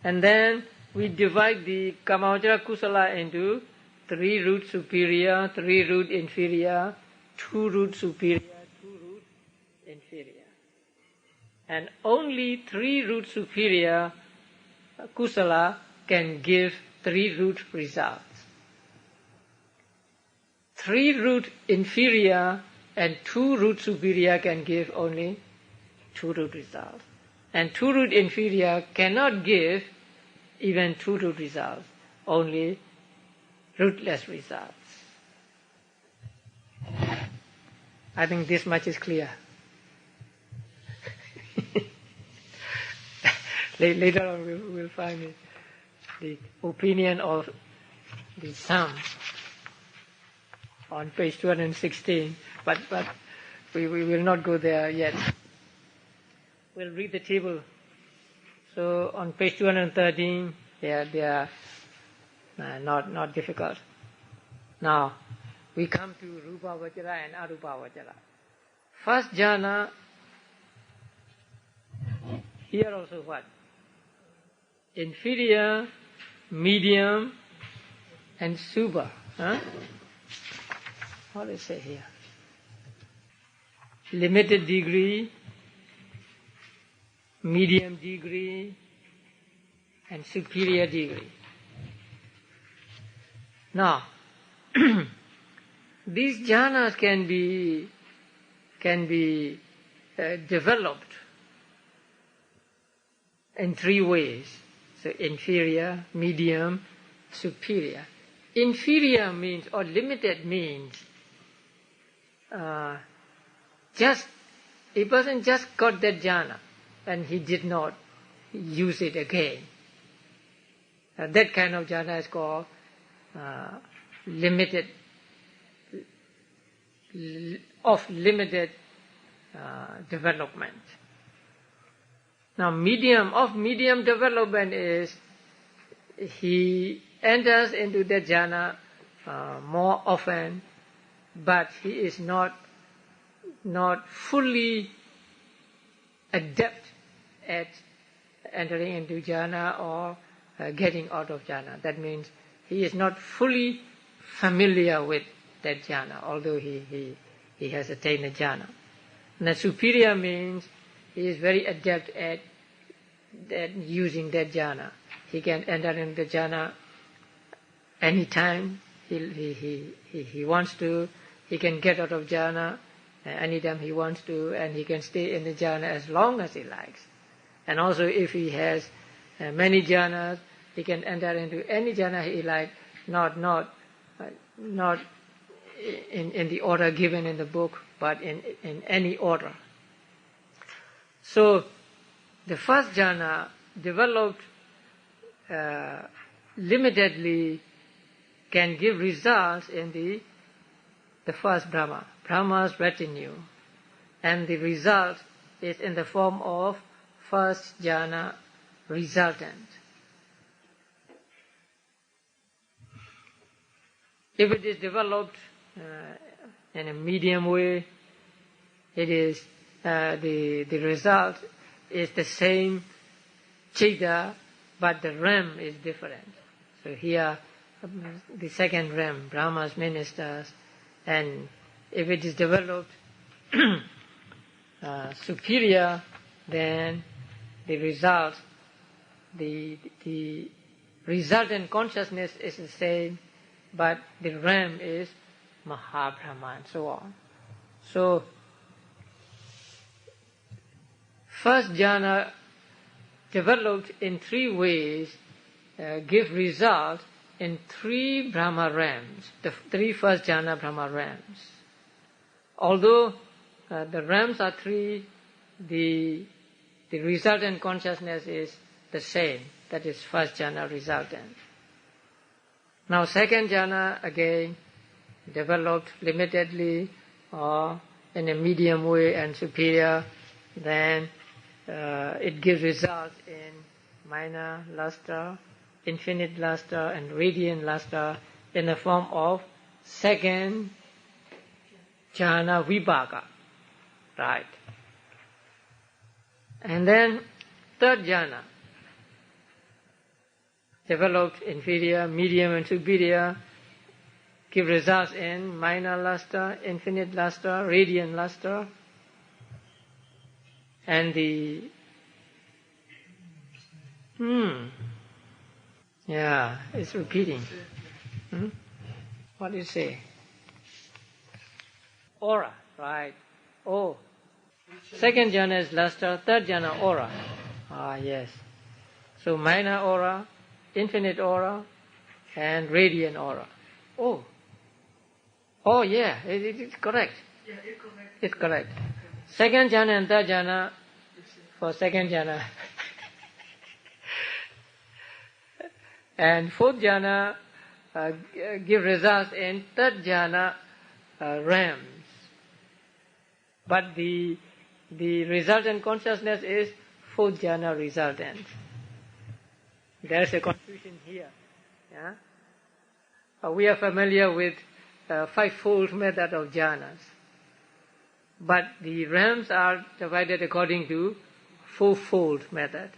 And then we divide the kamavajara kusala into 3 root superior, 3 root inferior, 2 root superior, 2 root inferior. And only 3 root superior kusala can give 3 root results. 3 root inferior and 2 root superior can give only 2 root results. And 2 root inferior cannot give even 2 root results, only rootless results. I think this much is clear. Later on we'll find the opinion of the sum on page 216, but we will not go there yet. We'll read the table. So on page 213, they are not difficult. Now we come to Rupa Vajra and Arupa Vajra. First jhana, here also what? Inferior, medium, and super. What do you say here? Limited degree, medium degree, and superior degree. Now, these jhanas can be developed in 3 ways. So inferior, medium, superior. Inferior means, or limited means, a person just got that jhana and he did not use it again. That kind of jhana is called limited development. Now, medium development is he enters into the jhana more often, but he is not fully adept at entering into jhana or getting out of jhana. That means he is not fully familiar with that jhana, although he has attained a jhana. And the superior means he is very adept at using that jhana. He can enter into jhana anytime he wants to. He can get out of jhana anytime he wants to, and he can stay in the jhana as long as he likes. And also, if he has many jhanas, he can enter into any jhana he likes, not in the order given in the book, but in any order. So, the first jhana developed limitedly can give results in the first Brahma, Brahma's retinue, and the result is in the form of first jhana resultant. If it is developed in a medium way, it is the result is the same chitta, but the realm is different. So here, the second realm, Brahma's ministers, and if it is developed superior, then the result, the resultant consciousness is the same, but the realm is Mahabrahma and so on. So, first jhana developed in three ways give result in three Brahma realms, the three first jhana Brahma realms. Although the realms are three, the resultant consciousness is the same, that is first jhana resultant. Now second jhana again developed limitedly or in a medium way and superior, then it gives results in minor lustre, infinite lustre and radiant lustre in the form of second jhana vibhaka. Right. And then third jhana developed inferior, medium and superior, give results in minor lustre, infinite lustre, radiant lustre, and the it's repeating. What do you say? Aura, right? Oh, second jhana is lustre, third jhana aura. Yes. So minor aura, infinite aura, and radiant aura. Oh, yeah, it's correct. Yeah, it's correct. It's correct. Second jhana and third jhana, for second jhana. And fourth jhana give results in third jhana realms. But the resultant consciousness is fourth jhana resultant. There is a confusion here. Yeah? We are familiar with fivefold method of jhanas. But the realms are divided according to fourfold method.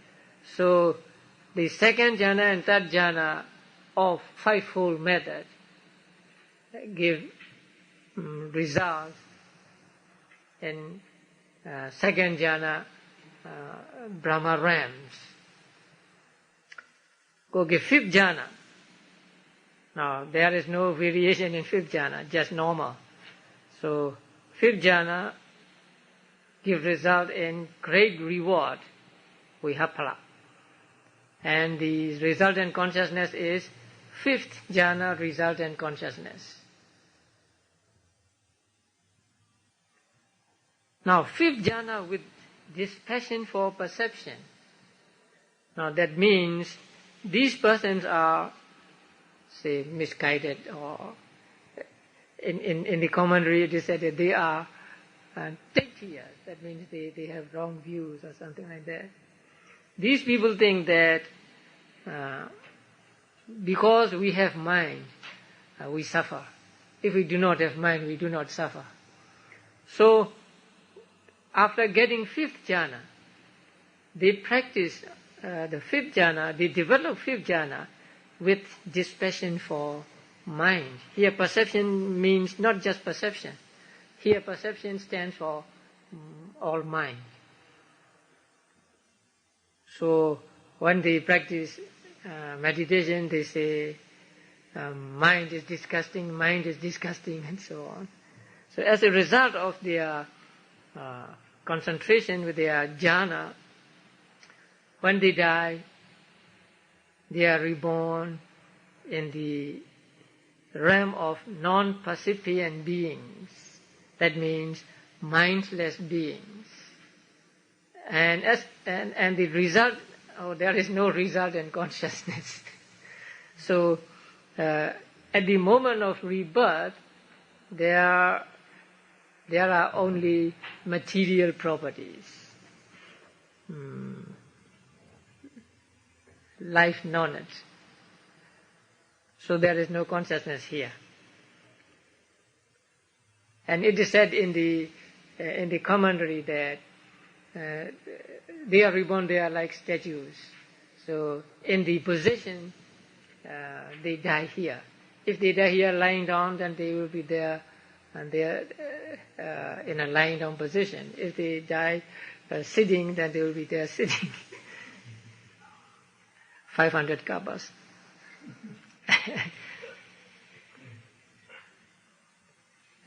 So the second jhana and third jhana of fivefold method give results in second jhana Brahma realms. Go give fifth jhana. Now there is no variation in fifth jhana, just normal. So fifth jhana give result in great reward, vihapala. And the resultant consciousness is fifth jhana resultant consciousness. Now fifth jhana with this passion for perception. Now that means these persons are say, misguided, or in the commentary it is said that they are Taitiyas. That means they have wrong views or something like that. These people think that because we have mind, we suffer. If we do not have mind, we do not suffer. So, after getting fifth jhana, they practice the fifth jhana, they develop fifth jhana with this passion for mind. Here perception means not just perception. Here perception stands for all mind. So when they practice meditation, they say mind is disgusting, and so on. So as a result of their concentration with their jhana, when they die, they are reborn in the realm of non-percipient beings. That means mindless beings. And the result, there is no result in consciousness. So at the moment of rebirth, there are only material properties. Life knowledge. So there is no consciousness here. And it is said in the commentary that they are reborn, they are like statues. So in the position, they die here. If they die here lying down, then they will be there, and they are in a lying down position. If they die sitting, then they will be there sitting. 500 kabas.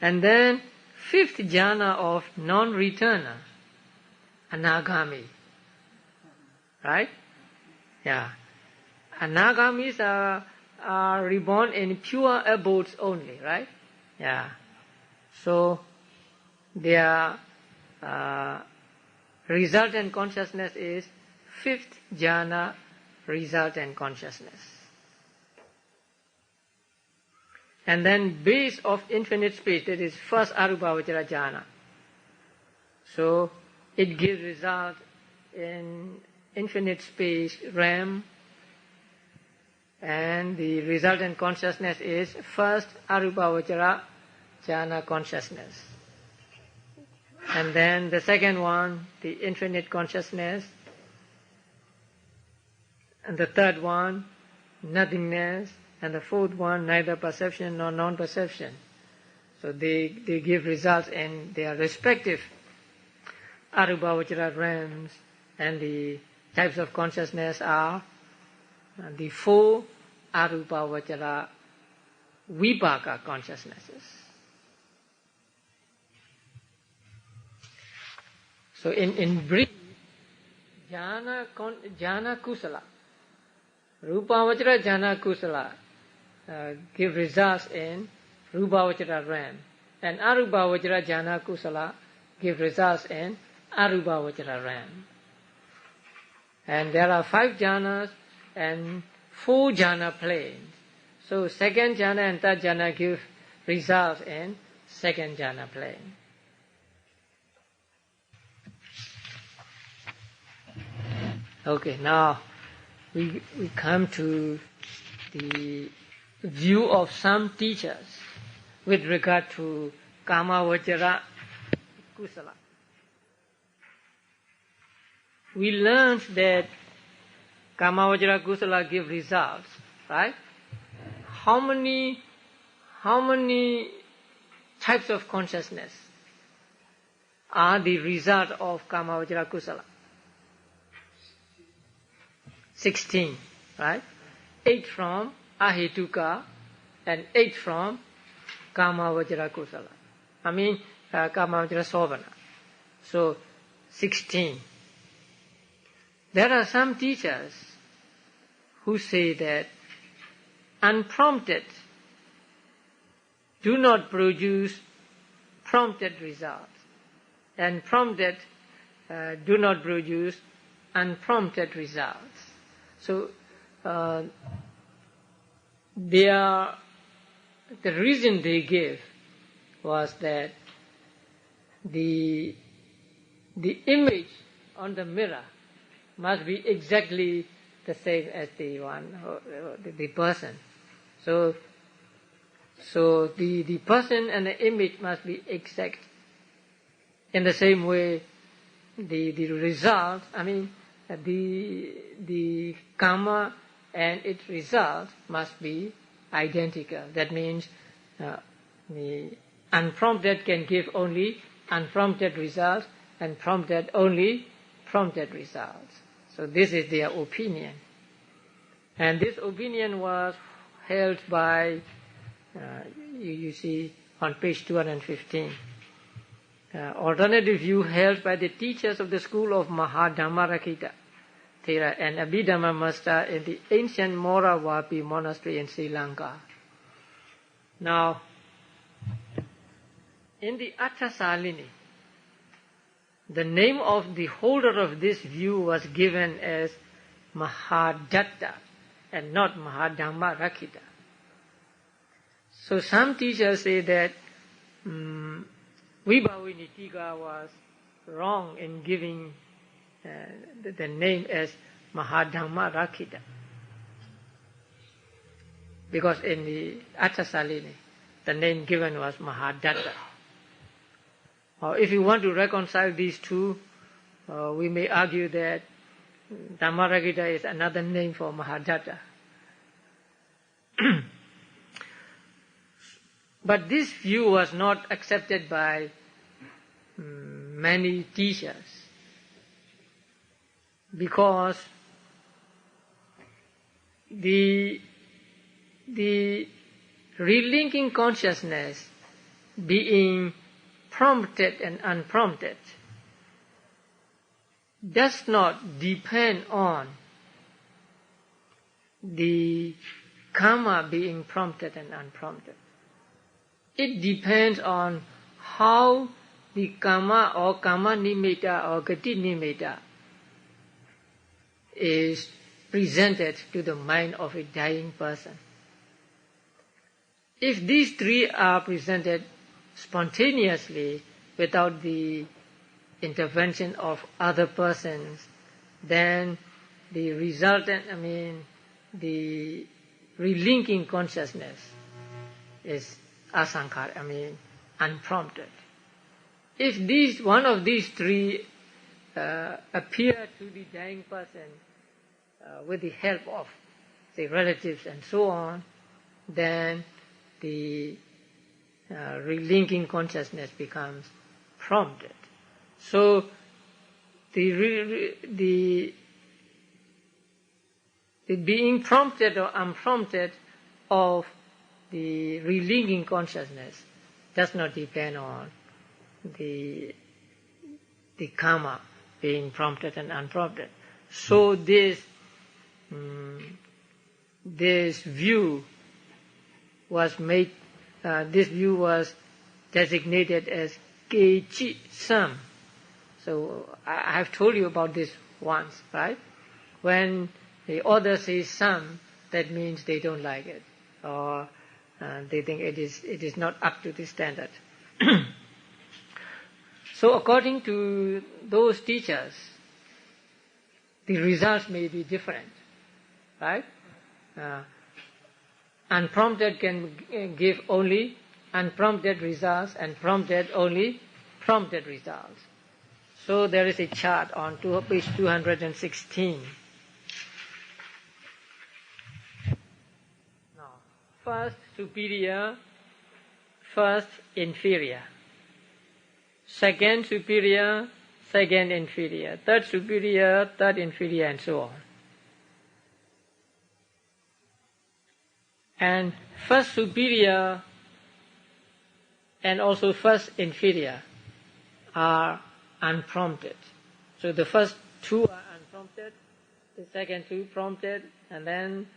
And then fifth jhana of non-returner, anagami. Right? Yeah. Anagamis are reborn in pure abodes only, right? Yeah. So their resultant consciousness is fifth jhana resultant consciousness. And then base of infinite space, that is first arubhavachara jhana. So it gives result in infinite space realm, and the resultant consciousness is first arubhavachara jhana consciousness. And then the second one, the infinite consciousness. And the third one, nothingness. And the fourth one, neither perception nor non-perception. So they give results in their respective arubhavachara realms, and the types of consciousness are the four arubhavachara vipaka consciousnesses. So in brief, jhana kusala, rupavachara jhana kusala give results in rupavachara realm, and arupavachara jhana kusala give results in arupavachara realm. And there are 5 jhanas and 4 jhana planes. So second jhana and third jhana give results in second jhana plane. Okay, now we come to the view of some teachers with regard to kamavachara kusala. We learned that kamavachara kusala give results, right? How many types of consciousness are the result of kamavachara kusala? 16, right? 8 from ahetuka and 8 from kamavachara kusala. Kamavachara sovana. So 16. There are some teachers who say that unprompted do not produce prompted results, and prompted do not produce unprompted results. So the reason they gave was that the image on the mirror must be exactly the same as the one, the person. So the person and the image must be exact. In the same way, the result, the karma and its result must be identical. That means the unprompted can give only unprompted results, and prompted only prompted results. So this is their opinion. And this opinion was held by, you see on page 215, alternative view held by the teachers of the school of Mahadhammarakkhita Thera and Abhidhamma Master in the ancient Moravapi monastery in Sri Lanka. Now, in the Attasalini, the name of the holder of this view was given as Mahadatta and not Mahadhammarakkhita. So some teachers say that Vibhavini Tika was wrong in giving the name as Mahadhammarakkhita, because in the Attasalini the name given was Mahadatta. Or if you want to reconcile these two, we may argue that Dhammarakkhita is another name for Mahadatta. But this view was not accepted by many teachers, because the relinking consciousness being prompted and unprompted does not depend on the karma being prompted and unprompted. It depends on how the karma or karma nimitta or gati nimitta is presented to the mind of a dying person. If these three are presented spontaneously without the intervention of other persons, then the resultant, the relinking consciousness is asankhara, unprompted. If one of these three appear to the dying person with the help of, say, relatives and so on, then the relinking consciousness becomes prompted. So the being prompted or unprompted of the relinking consciousness does not depend on the karma being prompted and unprompted. So this view was made. This view was designated as Kechi Sam. So I have told you about this once, right? When the author says Sam, that means they don't like it, or they think it is not up to the standard. So according to those teachers, the results may be different, right? Unprompted can give only unprompted results, and prompted only prompted results. So there is a chart on page 216. Now, first superior, first inferior. Second superior, second inferior. Third superior, third inferior, and so on. And first superior and also first inferior are unprompted. So the first two are unprompted, the second two prompted, and then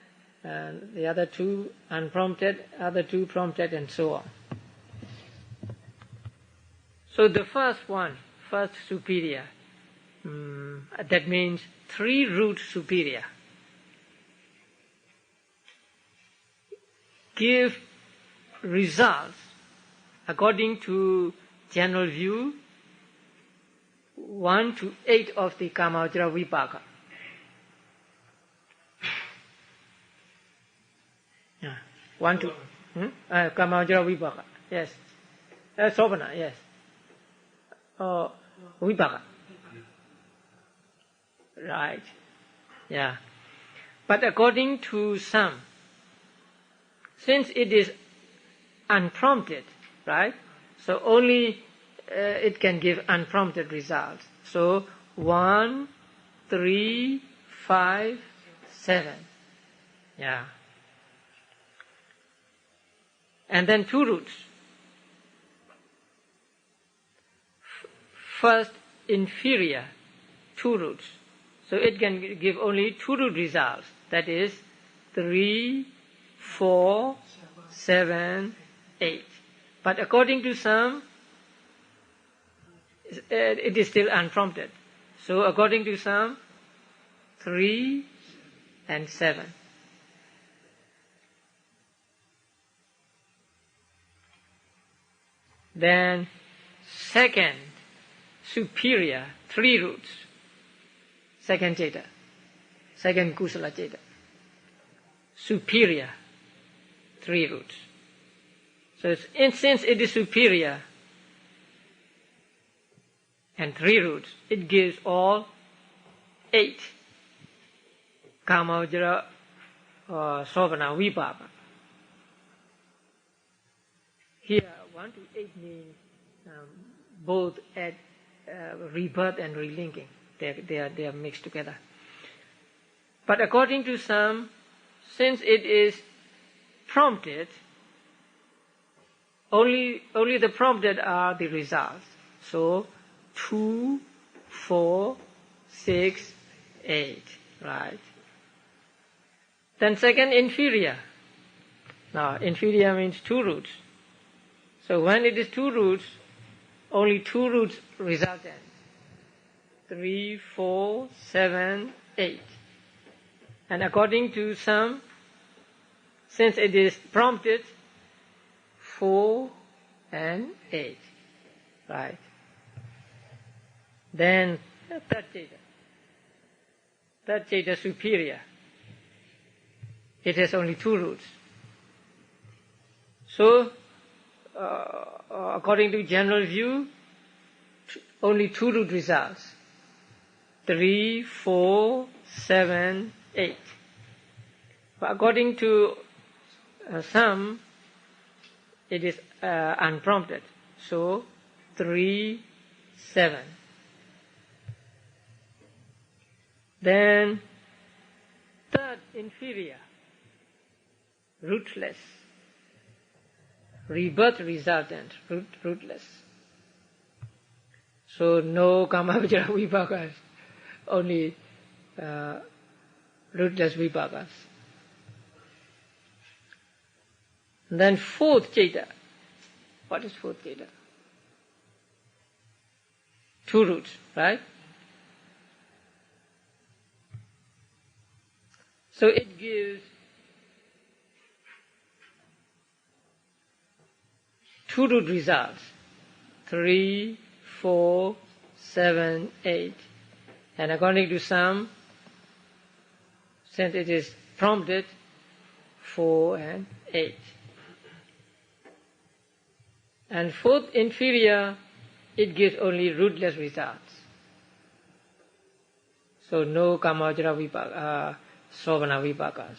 the other two unprompted, other two prompted, and so on. So the first one, first superior, that means 3 root superior. give results according to general view 1 to 8 of the Kamajra Vipaka. Yeah. 1 to Kamajra Vipaka. Yes. Sobana, yes. Vipaka. Right. Yeah. But according to some, since it is unprompted, right? So only it can give unprompted results. So 1, 3, 5, 7. Yeah. And then 2 roots. First, inferior, 2 roots. So it can give only 2 root results. That is 3, 4, 7, 8. But according to some, it is still unprompted. So according to some, 3 and 7. Then second, superior, 3 roots. Second Jeta. Second Kusala Jeta. Superior, 3 roots. So since it is superior and 3 roots, it gives all 8 Kamajra Sobana Vipaka. Here 1 to 8 means both at rebirth and relinking. They are mixed together. But according to some, since it is prompted, only the prompted are the results. So 2, 4, 6, 8, right? Then second, inferior. Now inferior means 2 roots. So when it is 2 roots, only 2 roots resultant. 3, 4, 7, 8. And according to some, since it is prompted, 4 and 8. Right. Then third Jeta. Third Jeta superior. It has only 2 roots. So, according to general view, only 2 root results. 3, 4, 7, 8. But according to some, it is unprompted. So 3, 7. Then third, inferior, rootless. Rebirth resultant, rootless. So no Kamavajra Vipakas, only rootless Vipakas. And then fourth Jeta. What is fourth Jeta? 2 roots, right? So it gives 2 root results. 3, 4, 7, 8. And according to some, since it is prompted, 4 and 8. And fourth, inferior, it gives only rootless results. So no Kamajra Vipaka, Sobana Vipakas.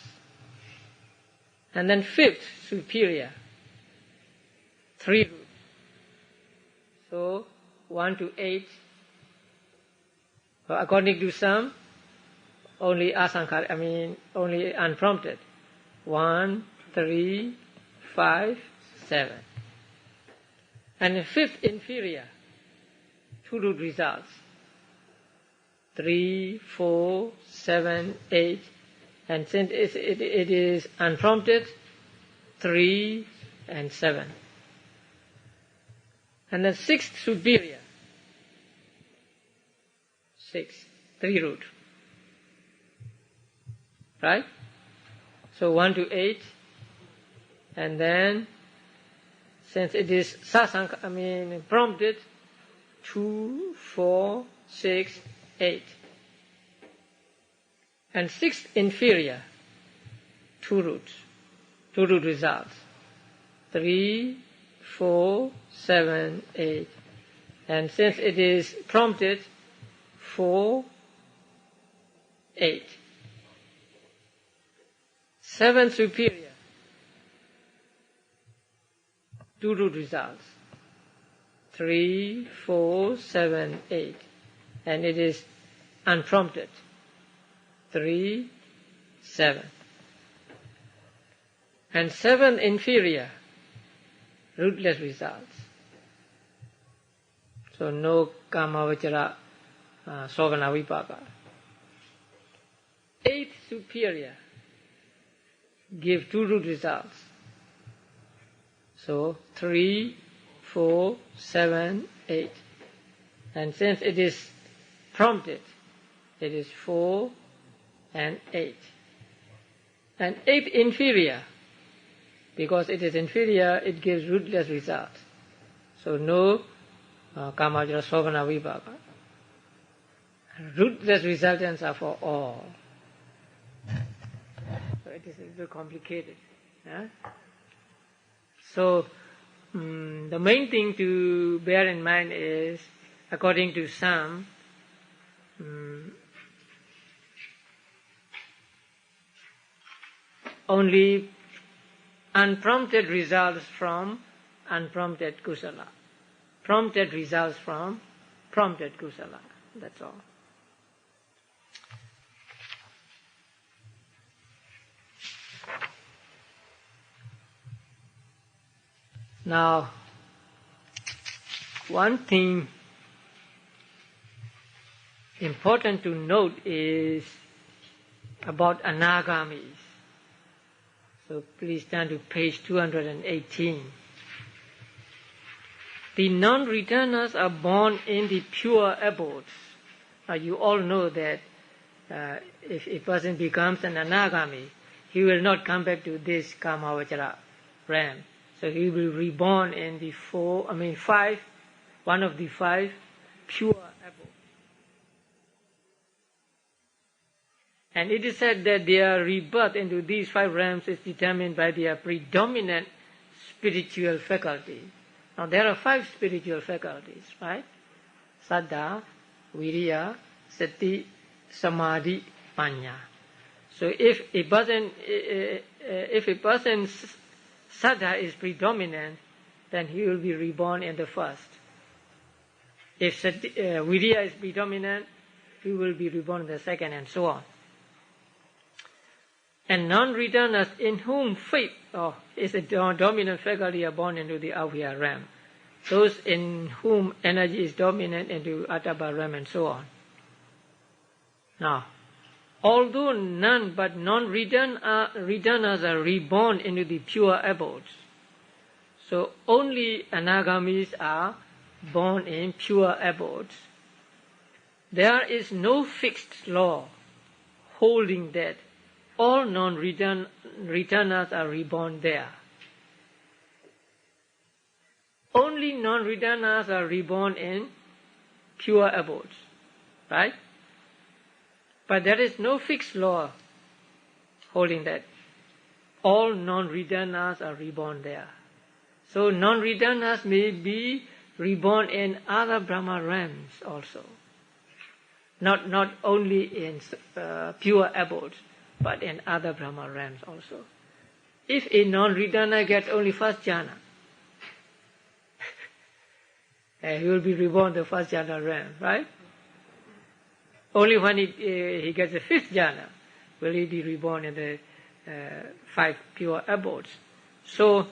And then fifth, superior, 3 roots. So 1 to 8. According to some, only asankhar, only unprompted. 1, 3, 5, 7. And the fifth, inferior, 2 root results. 3, 4, 7, 8. And since it is unprompted, 3 and 7. And the sixth, superior. 6, 3 root. Right? So 1 to 8. And then, since it is prompted, 2, 4, 6, 8. And 6 inferior, 2 roots, 2 root results. 3, 4, 7, 8. And since it is prompted, 4, 8. 7 superior, 2 root results. 3, 4, 7, 8. And it is unprompted. 3, 7. And 7 inferior, rootless results. So no kamavachara sovana vipaka. 8 superior, give 2 root results. So 3, 4, 7, 8. And since it is prompted, it is 4 and 8. And 8 inferior, because it is inferior, it gives rootless results. So no kamajara sovana vipaka. Rootless resultants are for all. So it is a little complicated. So the main thing to bear in mind is, according to some, only unprompted results from unprompted kusala. Prompted results from prompted kusala. That's all. Now, one thing important to note is about anagamis. So please turn to page 218. The non-returners are born in the pure abodes. Now you all know that if a person becomes an anagami, he will not come back to this kamavachara realm. So he will be reborn in the 5, one of the 5 pure abodes. And it is said that their rebirth into these 5 realms is determined by their predominant spiritual faculty. Now there are 5 spiritual faculties, right? Saddha, Viriya, Sati, Samadhi, Panya. So if a person's Saddha is predominant, then he will be reborn in the first. If Viriya is predominant, he will be reborn in the second, and so on. And non-returners in whom faith is a dominant faculty are born into the Avya realm. Those in whom energy is dominant into Atapa realm, and so on. Now, although none but non-returners are reborn into the pure abodes, so only anagamis are born in pure abodes. There is no fixed law holding that all non-returners are reborn there. Only non-returners are reborn in pure abodes, right? But there is no fixed law holding that all non-returners are reborn there. So non-returners may be reborn in other Brahma realms also. Not only in pure abodes, but in other Brahma realms also. If a non-returner gets only first jhana, he will be reborn in the first jhana realm, right? Only when he gets the 5th jhana will he be reborn in the 5 pure abodes. So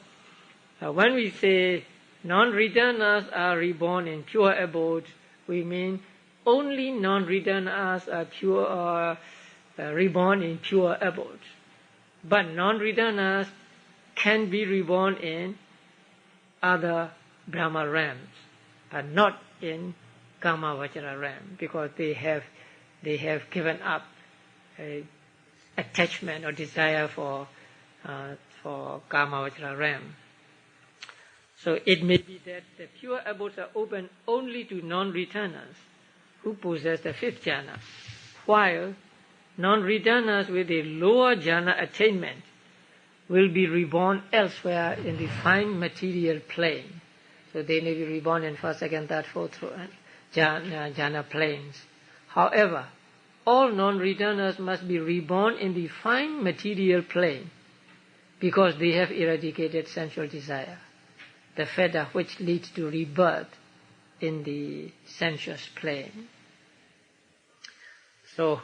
when we say non-returners are reborn in pure abodes, we mean only non-returners are reborn in pure abodes. But non-returners can be reborn in other Brahma realms, not in Kamavachara realm, because they have given up attachment or desire for for Kamavajra realm. So it may be that the pure abodes are open only to non-returners who possess the fifth jhana, while non-returners with a lower jhana attainment will be reborn elsewhere in the fine material plane. So they may be reborn in first, second, third, fourth jhana planes. However, all non-returners must be reborn in the fine material plane because they have eradicated sensual desire, the fetter which leads to rebirth in the sensuous plane. So,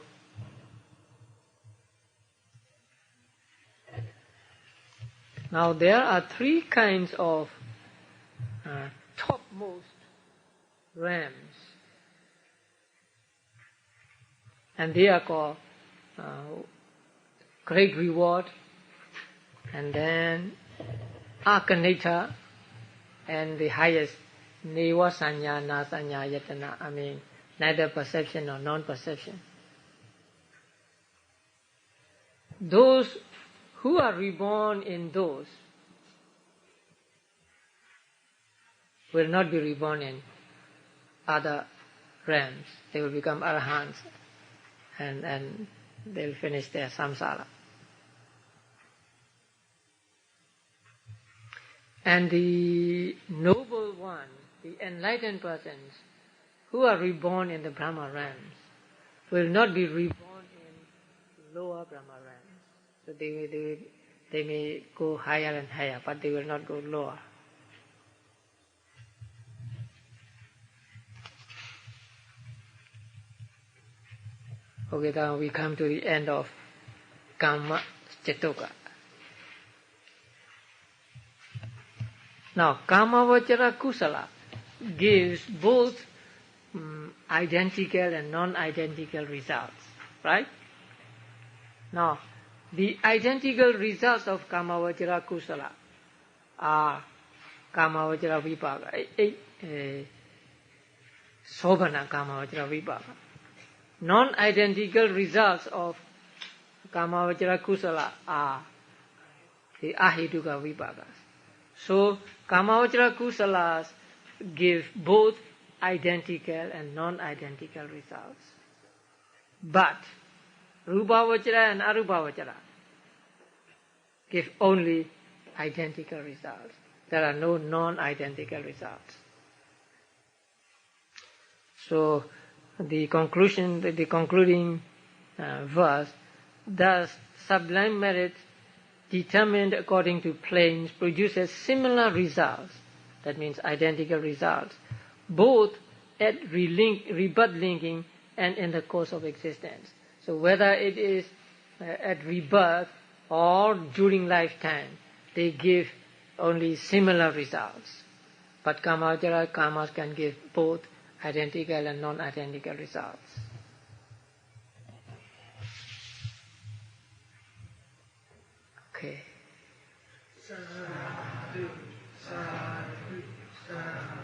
now there are three kinds of topmost realms, and they are called great reward, and then Akanita, and the highest Neva Sanya, Nasanya, Yatana, neither perception nor non-perception. Those who are reborn in those will not be reborn in other realms. They will become arahants and they'll finish their samsara. And the noble ones, the enlightened persons who are reborn in the Brahma realms will not be reborn in lower Brahma realms. So they may go higher and higher, but they will not go lower. Okay, now we come to the end of Kama Chetoka. Now, Kamavajra Kusala gives both identical and non-identical results, right? Now, the identical results of Kamavajra Kusala are Kamavajra Vipaka, Sobhana Kamavajra Vipaka. Non-identical results of Kamavajra Kusala are the Ahituka Vipakas. So, Kamavajra Kusalas give both identical and non-identical results. But Rupavajra and Arupavajra give only identical results. There are no non-identical results. So, the concluding verse, thus sublime merit determined according to planes produces similar results, that means identical results, both at rebirth linking and in the course of existence. So whether it is at rebirth or during lifetime, they give only similar results. But Kamavajra karmas can give both identical and non-identical results. Okay. Sadhu, sadhu, sadhu.